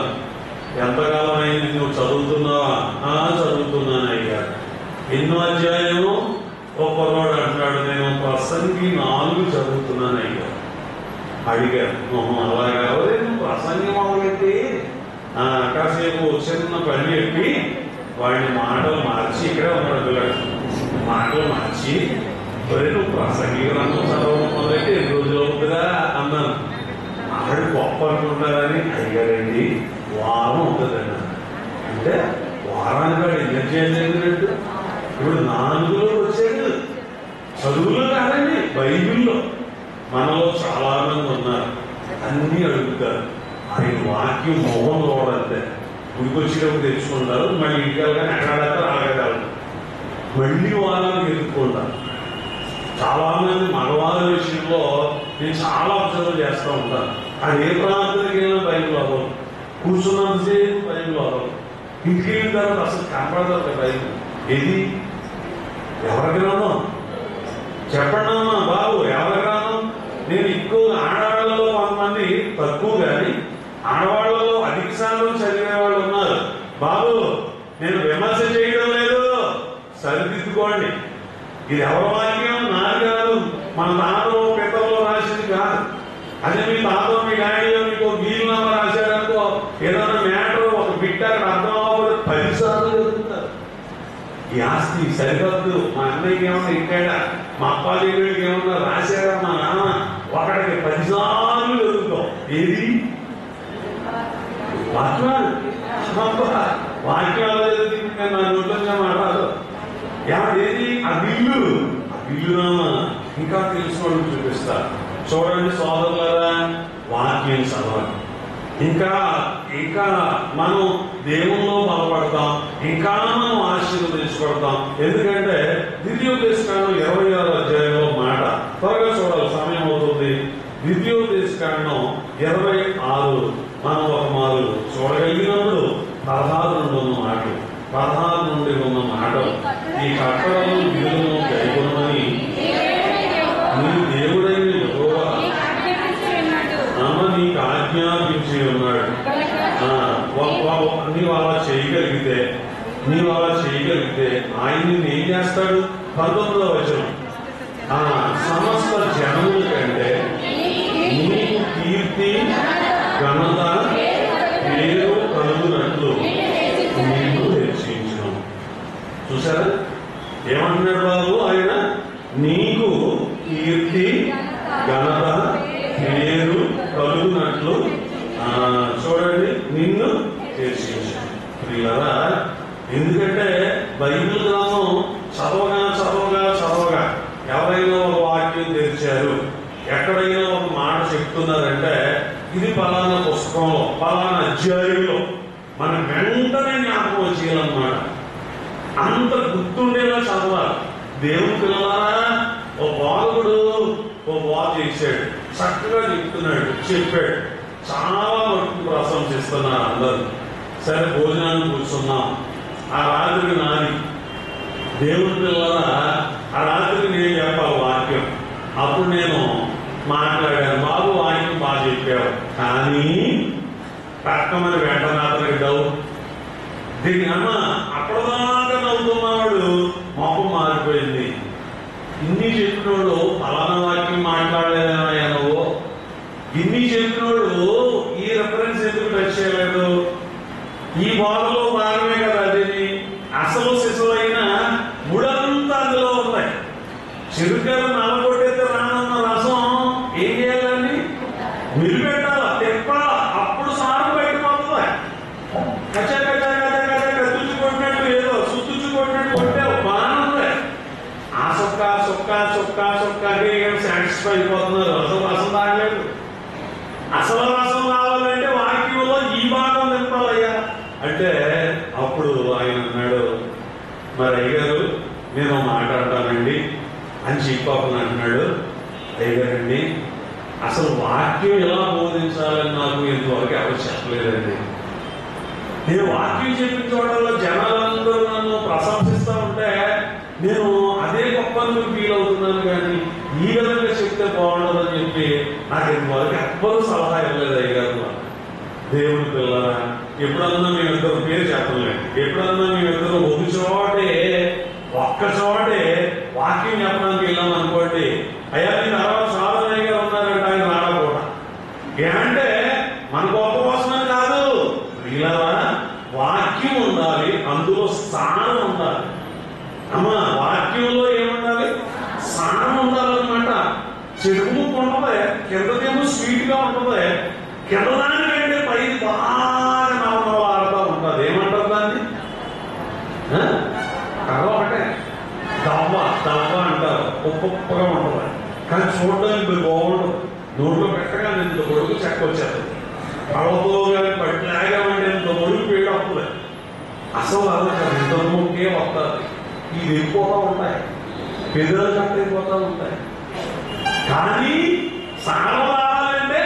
ఎంతకాలం అయింది నువ్వు చదువుతున్నావా? చదువుతున్నాను అయ్యా. ఎన్నో అధ్యాయము? ఒక కుర్రోడు అంటున్నాడు, నేను ప్రసంగి 4 చదువుతున్నాను అయ్యా. అడిగాను, అలాగా నువ్వు ప్రసంగి మొదలెట్టి కాసేపు చిన్న పని చెప్పి వాడిని మాటలు మార్చి, ఇక్కడే ఉన్నాడు పిల్లడు, మాటలు మార్చి నువ్వు ప్రసంగి గ్రంథం చదవడం మొదలెట్టి 2 రోజులు అవుతుందా అన్నాను. ఆవిడ గొప్ప అనుకుంటారని అడిగారండి. వారం అవుతుందన్నా. అంటే వారానికి వాడు ఎందుకు చేయలేదన్నట్టు ఇప్పుడు 4లోకి వచ్చాడు. చదువులో కాదండి, బైబిల్లో. మనలో చాలా మంది ఉన్నారు, అన్నీ అడుగుతారు. ఆయన వాక్యం మొహం చూడాలంటే గుడికొచ్చినప్పుడు తెచ్చుకుంటారు, మళ్ళీ ఇంటికి వెళ్ళగానే ఎక్కడాక ఆగగలరు, మళ్ళీ వాళ్ళని ఎదుర్కొంటారు. చాలా మంది మగవాళ్ళ విషయంలో నేను చాలా అబ్జర్వ్ చేస్తూ ఉంటాను. అది ఏ ప్రాంతానికి వెళ్ళినా బైబిల్ అవ్వదు, కూర్చున్నంతసేపు బైబిల్ అవ్వదు, ఇంటికి వెళ్ళిన తర్వాత అసలు కనపడదు బైబిల్. ఏది? ఎవరి గ్రంథం? చెప్పండి అమ్మా బాబు, ఎవరి గ్రంథం? నేను ఎక్కువ ఆడవాళ్ళలో కొంతమంది తక్కువ, కానీ ఆడవాళ్ళలో అధిక శాతం చదివే వాళ్ళు ఉన్నారు. బాబు, నేను విమర్శ చేయడం లేదు, సరిదిద్దుకోండి. ఇది ఎవరి వాక్యం? నాది కాదు, మన తాతలో పితల్లో రాసింది కాదు. అదే మీ తాతలో మీ డాడీలో మీకు వీలునామా రాశారనుకో, ఏదైనా మ్యాటర్ ఒక బిడ్డ అక్కడ అర్థం అవ్వదు 10 సార్లు చదువుతారు. ఈ ఆస్తి సరిహద్దు మా అన్నయ్యకి ఏమన్నా ఇచ్చాడా, మా అప్పాజీకి ఏమన్నా రాశాడా మా నాన్న, ఒకటికి 10 సార్లు చదువుతాం. ఏది? వాక్యాలు నా నోట్లోనే మాట్లాడు. ఏది? ఆ బిల్లునామా ఇంకా తెలుసుకోవడం చూపిస్తా. చూడండి సోదరులారా, వాక్యం చదవాలి. ఇంకా ఇంకా మనం దేవుల్లో బలపడతాం, ఇంకా మనం ఆశీర్వదించబడతాం. ఎందుకంటే ద్వితీయోపదేశకాండం 26వ అధ్యాయంలో మాట త్వరగా చూడాలి, సమయం అవుతుంది. ద్వితీయోపదేశకాండం 26 మనం ఒక మారు చూడగలిగినప్పుడు 16 నుండి ఉన్న మాటలు, 16 నుండి ఉన్న మాటలు, ఈ కట్టడలను విధులను కైకొనమని నీ దేవుడైన యెహోవా నీకు ఆజ్ఞాపించి ఉన్నాడు. నీవు అలా చేయగలిగితే ఆయన్ని ఏం చేస్తాడు? 19వ వచనం, సమస్త జనముల కంటే నీకు కీర్తి ఘనత పేరు కలుగునట్లు నీకు హెచ్చించును. చూసారా ఏమంటున్నాడు బాబు? ఆయన నీకు కీర్తి ఘనత పేరు కలుగునట్లు, చూడండి, నిన్ను వీళ్ళరా. ఎందుకంటే బైబిల్ గ్రంథం చదవగా చదవగా చదవగా ఎవరైనా ఒక వాక్యం తెరిచారు, ఎక్కడైనా ఒక మాట చెప్తున్నారంటే ఇది పలానా పుస్తకంలో పలానా అధ్యాయంలో మనం వెంటనే జ్ఞాపకం వచ్చేయాలన్నమాట. అంత గుర్తుండేలా చదవాలి. దేవుని పిల్లలారా, ఓ బాలుడు ఓ బాధ చేశాడు, చక్కగా చెప్తున్నాడు, చెప్పాడు, చాలా వరకు ప్రశంసిస్తున్నారు అందరూ. సరే భోజనాన్ని కూర్చున్నాం. ఆ రాత్రికి నాది. దేవుని పిల్లలారా, ఆ రాత్రికి నేను చెప్పాలి వాక్యం. అప్పుడు నేను మాట్లాడాను, బాబు వాక్యం బాగా చెప్పావు, కానీ పక్కమని వెంటనే అతనికి డౌట్. దీని అమ్మ అప్పటిదాకా నవ్వుతున్నవాడు మొహం మారిపోయింది. ఇన్ని చెప్పినోడు ఫలానా వాక్యం మాట్లాడలేదన్నా నువ్వు, ఇన్ని చెప్పినోడు ఈ రెఫరెన్స్ ఎందుకు టచ్ చేయలేదు? ఈ బాధలో భాగమే కదా అది. అసలు శిశువైన ముడంతా అందులో ఉన్నాయి. చిరుకలు నలగొట్టేస్తే రానున్న రసం ఏం చేయాలండి? మిరి పెట్టాలా, తెప్పాలా, అప్పుడు సారం బయటపోతుంది. కచ్చ కచ్చ కచ్చ కచ్చ కత్తుచ్చు కొట్టినట్టు ఏదో సుత్తుచ్చు కొట్టినట్టు కొట్టావు, బాగానే ఉంది. ఆ సొక్క సొక్క సొక్క సొక్కకి సాటిస్ఫై అయిపోతున్నారు, రసం తాగలేదు. అసలు రసం రావాలంటే వాక్యంలో ఈ భాగం నింపాలయ్యా అంటే అప్పుడు ఆయన అన్నాడు, మరి అయ్యగారు నేను మాట్లాడతానండి అని చెప్పాలని అంటున్నాడు. అయ్యగారండి అసలు వాక్యం ఎలా బోధించాలని నాకు ఇంతవరకు ఎవరు చెప్పలేదండి. నేను వాక్యం చెప్పిన చోటల్లో జనాలందరూ నన్ను ప్రశంసిస్తూ ఉంటే నేను అదే గొప్ప ఫీల్ అవుతున్నాను, కానీ ఈ విధంగా చెప్తే బాగుండదని చెప్పి నాకు ఇంతవరకు ఎవ్వరూ సలహా ఇవ్వలేదు అయ్యగారు. దేవుని పిల్లరా, ఎప్పుడన్నా మేమిద్దరు పేరు చెప్పలేదు, ఎప్పుడన్నా మేమిద్దరు ఒక చోటే ఒక్క చోటే వాక్యం చెప్పడానికి వెళ్ళాం అనుకోండి, అయ్యా మీ తర్వాత సాధనయ్య గారు ఉన్నారంటే ఆయన రాడకూడదు. ఏంటంటే మన గొప్ప కోసమని కాదు, వీళ్ళరా వాక్యం ఉండాలి, అందులో స్థానం ఉండాలి. అమ్మ వాక్యంలో ఏముండాలి? స్థానం ఉండాలన్నమాట. చెరుకు ఉంటుంది, కిందదేమో స్వీట్ గా ఉంటుంది, కింద దానికంటే పైది బాగా నవనవలాడుతూ ఉంటుంది. ఏమంటారు దాన్ని? కర్ర ఒకటే, దవ్వ దవ్వ అంటారు, ఉప్పుగా ఉంటుంది, కానీ చూడడానికి బాగుంటుంది. నోట్లో పెట్టగా ఇంత పొడుగు చెక్క వచ్చేస్తుంది, పళ్ళతో కానీ పట్టిలాగామంటే ఇంత పొడుగు పేడు వస్తుంది. అసలు అలా ఇంత ముక్కే వస్తుంది. ఇవి వెళ్ళిపోతూ ఉంటాయి, పెద్దలు కట్ట వెళ్ళిపోతూ ఉంటాయి. కానీ సారం రావాలంటే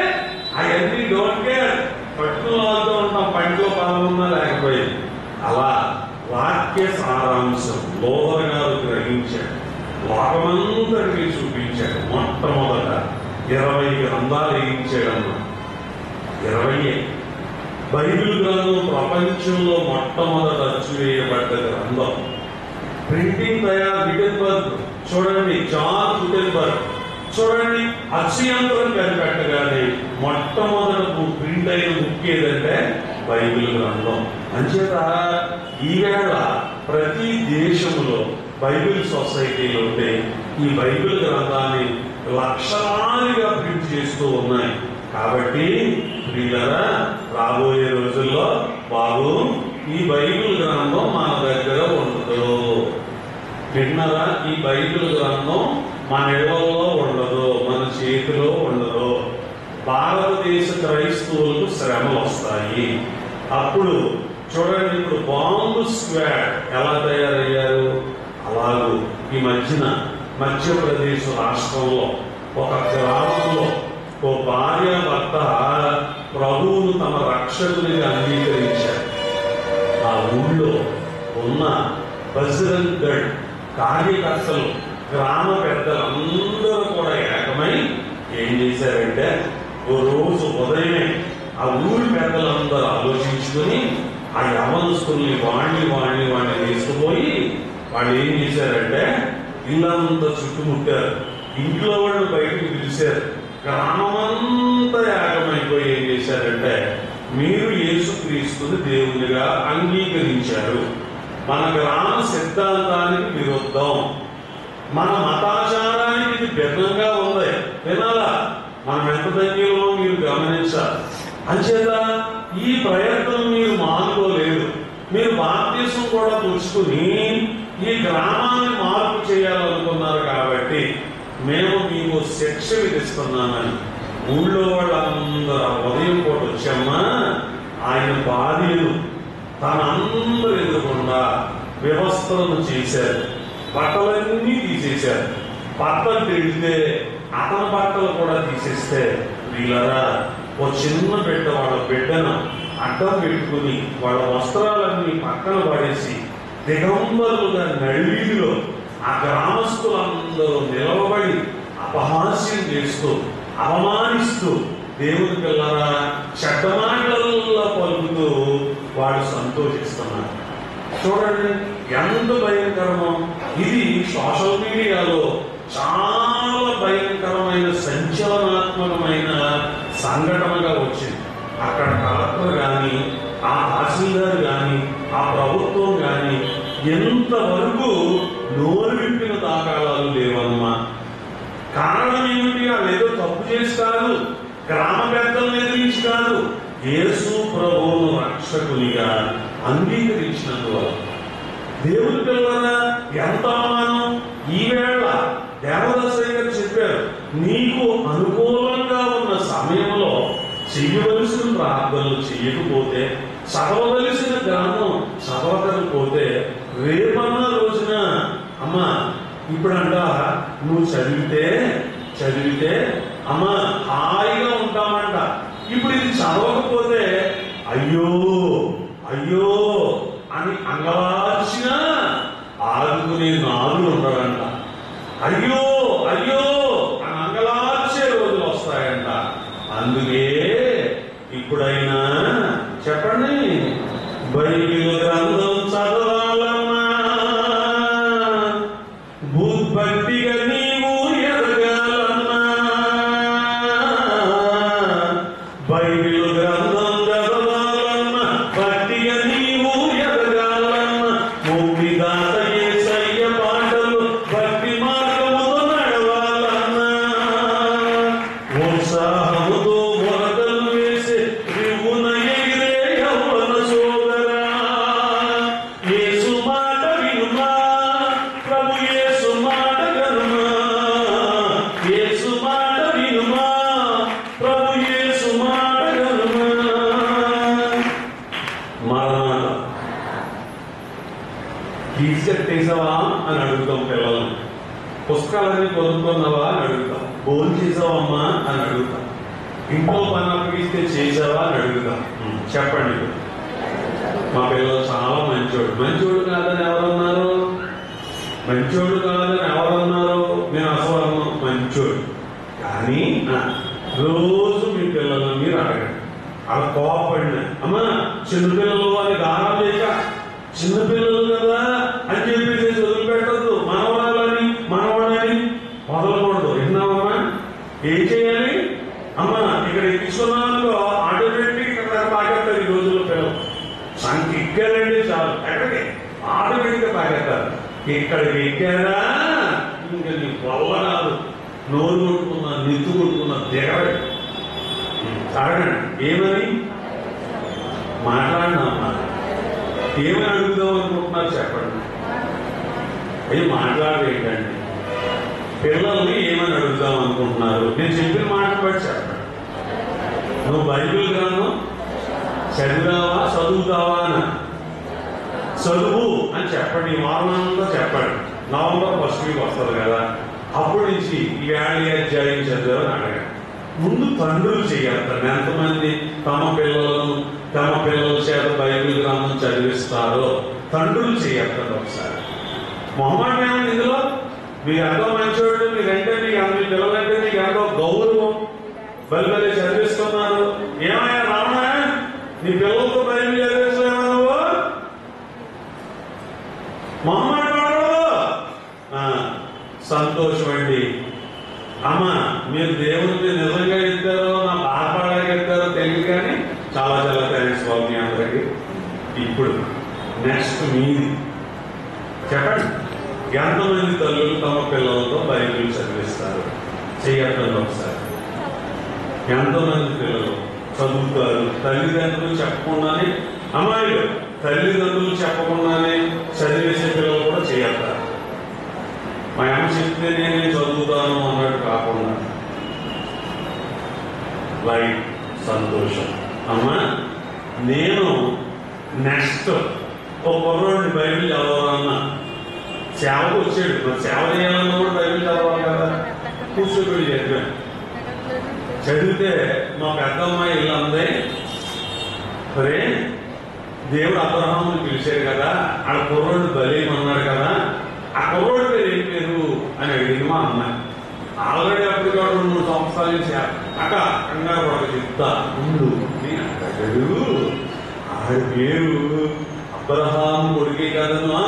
అవన్నీ డోంట్ కేర్, పట్టుకుని వాళ్ళతో ఉంటాం, పంటలో పాల్గొన్నా లేకపోయింది. అలా వాక్య సారాంశం లోహర్ గారు గ్రహించాడు, లోకమంతటికి చూపించాడు. మొట్టమొదట 20 గ్రంథాలు వేయించాడమ్మా. 20 బైబిల్ గ్రంథం ప్రపంచంలో మొట్టమొదట అచ్చు వేయబడ్డ గ్రంథం. ప్రింటింగ్ తయారు గుటెన్బర్గ్ చూడండి, జాన్ గుటెన్బర్గ్ చూడండి, అచ్చు యంత్రం కనిపెట్టగానే మొట్టమొదట ప్రింట్ అయిన బుక్ ఏదంటే బైబిల్ గ్రంథం. అంచేత ఈవేళ ప్రతి దేశంలో బైబిల్ సొసైటీలు ఉంటే ఈ బైబిల్ గ్రంథాన్ని లక్షలాదిగా ప్రింట్ చేస్తూ ఉన్నాయి. కాబట్టి వీళ్ళరా రాబోయే రోజుల్లో బాబు ఈ బైబిల్ గ్రంథం మన దగ్గర ఉండదు. విన్నారా? ఈ బైబిల్ గ్రంథం మన ఇళ్లలో ఉండదు, మన చేతిలో ఉండదు. భారతదేశ క్రైస్తవులకు శ్రమలు వస్తాయి. అప్పుడు చూడండి, ఇప్పుడు బాంబు స్క్వాడ్ ఎలా తయారయ్యారు, అలాగూ ఈ మధ్యన మధ్యప్రదేశ్ రాష్ట్రంలో ఒక గ్రామంలో ఓ భార్య భర్త ప్రభువును తమ రక్షకునిగా అంగీకరించారు. ఆ ఊళ్ళో ఉన్న బజరంగ్ దళ్ కార్యకర్తలు, గ్రామ పెద్దలందరూ కూడా ఏకమై ఏం చేశారంటే, ఓ రోజు ఉదయమే ఆ ఊరి పెద్దలందరూ ఆలోచించుకొని ఆ యవనస్తుల్ని వాణ్ణి తీసుకుపోయి వాళ్ళు ఏం చేశారంటే ఇల్లంతా చుట్టుముట్టారు, ఇంట్లో వాళ్ళు బయటకు పిలిచారు. గ్రామమంతా ఏకమైపోయి ఏం చేశారంటే, మీరు యేసుక్రీస్తుని దేవునిగా అంగీకరించారు, మన గ్రామ సిద్ధాంతానికి విరుద్ధం, మన మతాచారానికి ఇది భిన్నంగా ఉంది, వినాలా? మనం ఎంత ధన్యులో మీరు గమనించాలి. అంచేత ఈ ప్రయత్నం మీరు మానుకోలేదు. మీరు ఉంచుకుని ఈ గ్రామాన్ని మార్పు చేయాలనుకున్నారు కాబట్టి మేము మీకు శిక్ష విధిస్తున్నామని ఊళ్ళో వాళ్ళందరూ ఉదయం పూట వచ్చామ్మా ఆయన భార్యను తనందరూ ఎదురకుండా వ్యవస్థలను చేశారు, బట్టలన్నీ తీసేశారు. బట్టలు తిడితే అతని బట్టలు కూడా తీసేస్తే వీళ్ళరా ఓ చిన్న బిడ్డ వాళ్ళ బిడ్డను అడ్డం పెట్టుకుని వాళ్ళ వస్త్రాలన్నీ పక్కన పడేసి దిగంబరులుగా నడివీధిలో ఆ గ్రామస్తులందరూ నిలవబడి అపహాస్యం చేస్తూ అవమానిస్తూ దేవుని పిల్లరా చెడ్డమాటల్లో పలుకుతూ వాడు సంతోషిస్తున్నారు. చూడండి ఎంత భయంకరమో. ఇది సోషల్ మీడియాలో చాలా భయంకరమైన సంచలనాత్మకమైన సంఘటనగా వచ్చింది. అక్కడ కలెక్టర్ కానీ ఆ తహసీల్దార్ కానీ ఆ ప్రభుత్వం కానీ ఎంతవరకు నోరు విప్పిన దాఖలాలు లేవమ్మా. కారణం ఏమిటి? ఏదో తప్పు చేసి కాదు, గ్రామ పెద్దలను ఎదిరించి కాదు, యేసు ప్రభువును రక్షకునిగా అంగీకరించినందువల్ల. దేవుని పిల్లరా ఎంత అవమానం! ఈవేళ దేవదాసయ్య గారు చెప్పారు, నీకు అనుకూలంగా ఉన్న సమయంలో చెయ్యవలసిన ప్రార్థనలు చెయ్యకపోతే, చదవవలసిన గ్రంథం చదవకపోతే రేపన్న రోజున అమ్మా ఇప్పుడంట నువ్వు చదివితే అమ్మా హాయిగా ఉంటామంట. ఇప్పుడు ఇది చదవకపోతే అయ్యో అయ్యో అని అంగలార్చినా ఆదుకునే నాదులు ఉండడంట. అయ్యో అయ్యో అని అంగలార్చే రోజులు వస్తాయంట. అందుకే ఇప్పుడైనా చెప్పండి, బైబిల్ గ్రంథం చదవాలన్నా, భూభక్తిగా నీవు ఎదగాలన్నా, బైబిల్ గ్రంథం చదవాలన్నా, భక్తిగా నీవు ఎదగాలన్నా, భూమి దాత యేసయ్య పాటలు భక్తి మార్గముతో నడవాలన్నా, ఉత్సాహముతో మొరకలు వేసి రివ్వున ఎగిరే యవ్వన సోదరా, యేసు మాట వినుమా, ప్రభు యేసు మాట గనుమా, యేసు మాట వినుమా, ప్రభు యేసు మాట గనుమా. మరణాల ఫీజు కట్టేసావా అని అడుగుతాం పిల్లలను. పుస్తకాలన్నీ కొనుక్కున్నావా అని అడుగుతాం. భోజనం చేసావమ్మా అని అడుగుతాం. ఇంట్లో పని అప్పగిస్తే చేసావా అని అడుగుతాం. చెప్పండి. మా పిల్లలు చాలా మంచోడు కాదని ఎవరన్నారు? మంచోడు కాదని ఎవరన్నారు? నేను అసలు మంచోడు. కానీ రోజు మీ పిల్లలను మీరు అడగండి. అలా కోపడినా అమ్మా చిన్నపిల్లలు అని గానం చేయక, చిన్నపిల్లలు కదా అని చెప్పేసి వదిలిపెట్టద్దు. మనవాడని వదలకూడదు. విన్నావమ్మా? ఏం చేయాలి? అమ్మా ఇక్కడ తీసుకున్నాను ఆటోమేటిక్ ఇక్కడ తాగేస్తారు. ఈ రోజుల్లో పిల్లలు సంఖ్య ఎక్కారండి చాలు, ఎక్కడికి ఆటోమేటిక్ గా తాగేస్తారు. ఇక్కడికి ఎక్కారా ఇంకా నీ వల్ల కాదు. నోరు కొట్టుకున్నా, నెత్తు కొట్టుకున్నా దిగబడి అడగండి. ఏమని మాట్లాడినామా? ఏమని అడుగుదాం అనుకుంటున్నారు చెప్పండి. అవి మాట్లాడేటండి. పిల్లల్ని ఏమని అడుగుదాం అనుకుంటున్నారు? నేను చెప్పిన మాట బట్టి చెప్పండి. నువ్వు బైబిల్ గ్రంథం చదువుతావా అని చదువు అని చెప్పండి. ఈ వారం అంతా చెప్పండి. నవంబర్ 1st వీక్ వస్తుంది కదా, అప్పటి నుంచి ఈ 7 అధ్యాయం చదివారని అడగండి. ముందు తండ్రులు చేయాలి. ఎంతమంది తమ పిల్లల చేత బైబిల్ గ్రంథం చదివిస్తారో తండ్రులు చేయాలి ఒకసారి. మొహమ్మద్ ఏమైంది ఇందులో? మీరు ఎంతో మంచివాడు, మీరంటే మీ పిల్లలంటే మీకు ఎంతో గౌరవం, బైబిల్ చదివిస్తున్నారు. ఏమయ్యా రావణ, నీ పిల్లలతో బైబిల్ చదివిస్తావా నువ్వు? మొహమ్మద్ వాడు సంతోషం అండి. అమ్మ మీరు దేవుడికి నిజంగా ఇస్తారో నా బాధపడగా ఇస్తారో తెలియదు, కానీ చాలా చాలా థ్యాంక్స్ బాబు మీ అందరికి. ఇప్పుడు నెక్స్ట్ మీది చెప్పండి. ఎంతమంది తల్లులు తమ పిల్లలతో బైబిల్ చదివిస్తారు? చెయ్యటండి ఒకసారి. ఎంతమంది పిల్లలు చదువుతారు? తల్లిదండ్రులు చెప్పకుండానే అమ్మాయిలు తల్లిదండ్రులు చెప్పకుండానే చదివేసే పిల్లలు కూడా చేస్తారు. మా అమ్మ చెప్తే నేను చదువుతాను అన్నట్టు కాకుండా లైట్ సంతోషం. అమ్మా నేను నెక్స్ట్ ఒక కుర్రోడిని బైబిల్ చదవాలన్నా సేవకు వచ్చాడు, మరి సేవ చేయాలన్నా కూడా బైబిల్ చదవాలి కదా. కూర్చోబెట్టి చదివాను. చదివితే మా పెద్దమ్మాయి ఇల్లు అందే, సరే దేవుడు అబ్రహాముని పిలిచాడు కదా, ఆ కుర్రోడు బలేమన్నాడు కదా, ఆ కుర్రోడి పేరు ఏం పేరు అని అడిగింది మా అమ్మాయి. ఆల్రెడీ అప్పుడు 2 సంవత్సరాల నుంచి అక్క కంగారు పడక చెప్తా ముందు అడిగాడు. ఆడి పేరు అబ్రహాం కొడుకే కదను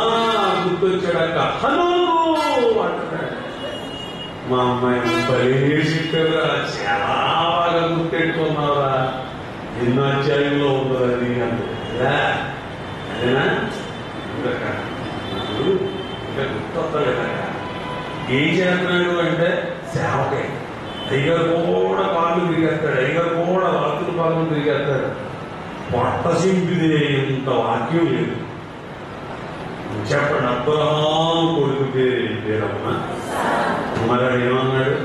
గుర్తొచ్చాడక్క హలో అంటున్నాడు. మా అమ్మాయి బలే చెప్పావురా, చాలా బాగా గుర్తెట్టుకున్నావురా, ఎన్నో అధ్యాయంలో ఉండదు అది అంటేనా అదేనా ఇంకా గుర్తొస్తలేదా. ఏం చేస్తున్నాడు అంటే సేవకే. అయ్యగారు కూడా కాళ్ళు తిరిగేస్తాడు, అయ్యగారు కూడా వార్తల పాలన తిరిగేస్తాడు. పొట్ట సింపిదే ఇంత వాక్యం లేదు. చెప్పండి అబ్రహాం కొడుకు పేరమ్మా. మరి ఏమన్నాడు?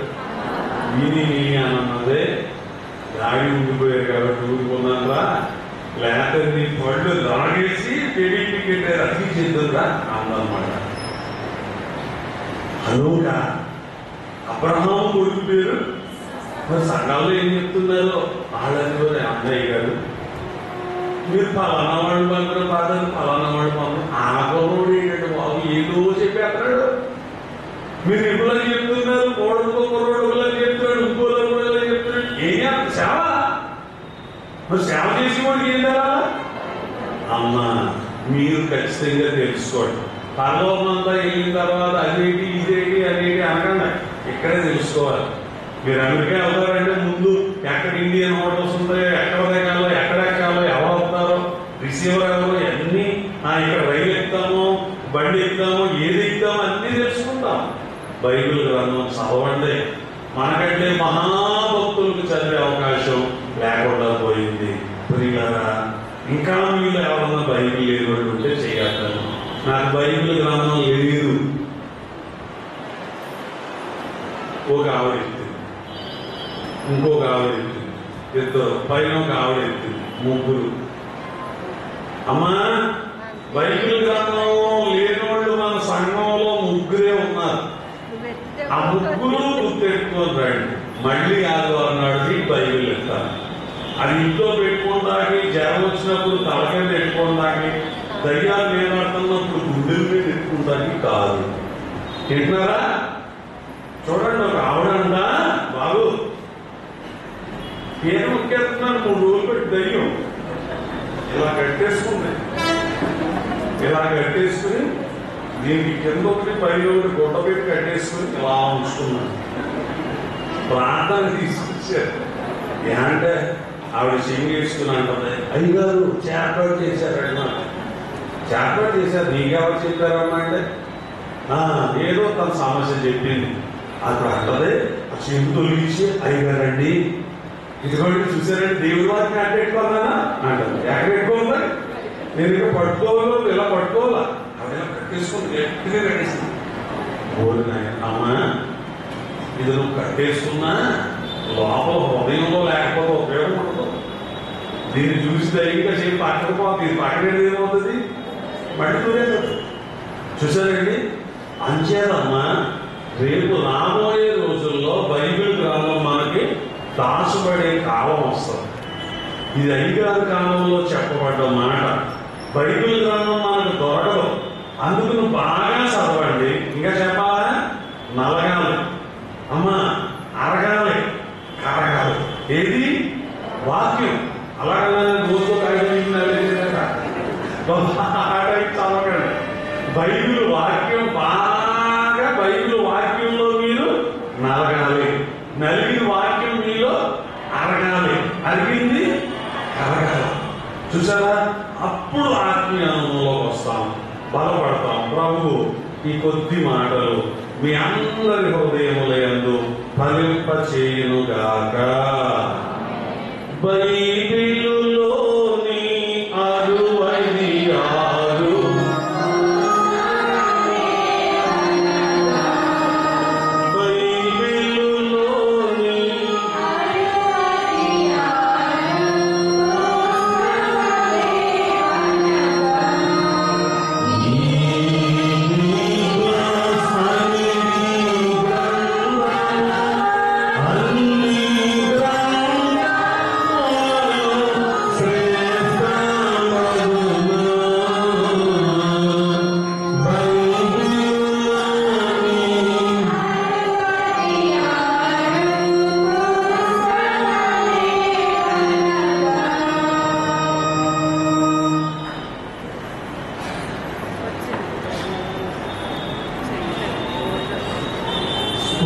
విని అన్నదే దాడి ఉండిపోయారు కాబట్టి ఊరుకున్నారా, లేకపోతే నీ పళ్ళు లాగేసి టీడీపీకి రద్దీ చేద్దా అందన్నమాట. అనుగా అబ్రహాం కొడుకు పేరు. మరి సంఘాల్లో ఏం చెప్తున్నారు వాళ్ళందరూ? అన్నయ్య గారు మీరు ఫలానా వాడు పంపిన బాధలు ఫలానా వాడు పంపిన ఆగోడు ఏంటంటే బాబు ఏదో చెప్పేస్తున్నాడు. మీరు ఎప్పుడో చెప్తున్నారు, కోడలతో కుర్రోడులా చెప్తాడు, ఇంకోలో కూడా చెప్తాడు. ఏం సేవ? మరి సేవ చేసి వాడికి ఏం తెలాలా? అమ్మా మీరు ఖచ్చితంగా తెలుసుకోండి. పర్లోకమంతా వెళ్ళిన తర్వాత అదేంటి ఇదేంటి అనేది అనకుండా ఇక్కడే తెలుసుకోవాలి. మీరు అమెరికా వెళ్తారంటే ముందు ఎక్కడ ఇండియన్ హోటల్స్ ఉంటాయో, ఎక్కడ దిగాలో, ఎక్కడ ఎక్కాలో, ఎవరు వస్తారో, రిసీవర్ ఎవరు, అన్నీ ఇక్కడ రైలు ఎక్కుతామో, బండి ఎక్కుతామో, ఏది ఎక్కుతామో అన్నీ తెలుసుకుంటాం. బైబిల్ గ్రంథం చదవండి. మనకంటే మహాభక్తులకు చదివే అవకాశం లేకుండా పోయింది. ప్రియులారా, ఇంకా మీరు ఎవరన్నా బైబిల్ లేదు ఉంటే చేయగలుగుతాను. నాకు బైబిల్ గ్రంథం లేదు. ఒక ఆవిడ ఎత్తింది, ఇంకొక ఆవిడ ఎత్తింది, ఇద్దరు పైన ఒక ఆవిడ ఎత్తింది, ముగ్గురు. అమ్మా బైబిల్ గ్రంథం లేని వాళ్ళు మన సంఘంలో ముగ్గురే ఉన్నారు. ఆ ముగ్గురు గుర్తెట్టుకొని రండి. మళ్ళీ ఆదివారం నాడు బైబిల్ ఎత్తాను. అది ఇంట్లో పెట్టుకోవడానికి, జ్వరం వచ్చినప్పుడు తలకాయ పెట్టుకోవడానికి, దయ్యాలు వేలాడుతున్నప్పుడు గుండెల మీద పెట్టుకోవడానికి కాదు. తింటున్నారా? చూడండి, ఒక ఆవిడంట బాబు పేరు ముక్కేస్తున్నాను 3 రోజులు పెట్టి దయ్యం ఇలా కట్టేసుకుంది. ఇలా కట్టేసుకుని దీనికి కింద ఒకటి పైన ఒకటి గుడ్డ పెట్టి కట్టేసుకుని ఇలా ఉంచుకున్నాను. ప్రార్థన తీసుకొచ్చారు. ఏంటంటే ఆవిడ చెయ్యి వేసుకుని అంటుంది, అయ్యగారు చేర్పాటు చేశారండి. చేర్పాటు చేశారు. నీకెవరు చెప్పారమ్మా అంటే ఏదో తన సమస్య చెప్పింది. అక్కడ అంటది ఆ చెంపు తొలగించి, అయ్యగారండి ఇదిగోండి చూసారండి దేవుడి వారిని అడ్డెట్టుకోవాలన్నా అంటారు. ఎక్కడ పెట్టుకోవాలి? నేను ఇక్కడ పట్టుకోవాలి, ఇలా పట్టుకోవాలా? అవి ఇలా కట్టేసుకుని గట్టిగా కట్టేసింది. అమ్మా ఇది నువ్వు కట్టేసుకున్నా లోపల హృదయంలో లేకపోతే ఉపయోగం ఉండదు. దీన్ని చూసి ధైర్యంగా చెప్పి పక్కన పోతుంది. పక్కన ఏమవుతుంది? మళ్ళీ తూరేస్తుంది. చూసారండి? అంచేదమ్మా రేపు రాబోయే రోజుల్లో బైబిల్ గ్రంథం మనకి దాచబడే కాలం వస్తుంది. ఇది అయ్యగారి కాలంలో చెప్పబడ్డ మాట. బైబిల్ గ్రంథం మనకు దొరకదు. అందుకు బాగా చదవండి. ఇంకా చెప్పాలా? నలగాలి అమ్మా, అరగాలి, కరగాలి. ఏది? వాక్యం. అలాగే రోజు చదవకండి. బైబిల్ వాక్యం బాగా బైబిల్ వాక్యంలో మీరు నలగాలి. నలిగిన వాక్యం మీలో అరగాలి. అరిగింది కరగాలి. చూసారా? అప్పుడు ఆత్మీయంలోకి వస్తాం, బలపడతాం. ప్రభు ఈ కొద్ది మాటలు మీ అందరి హృదయములందు ఫలింప చేయునుగాక. బైబిలులోని 60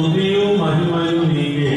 స్తుతియు మహిమయు నీకే.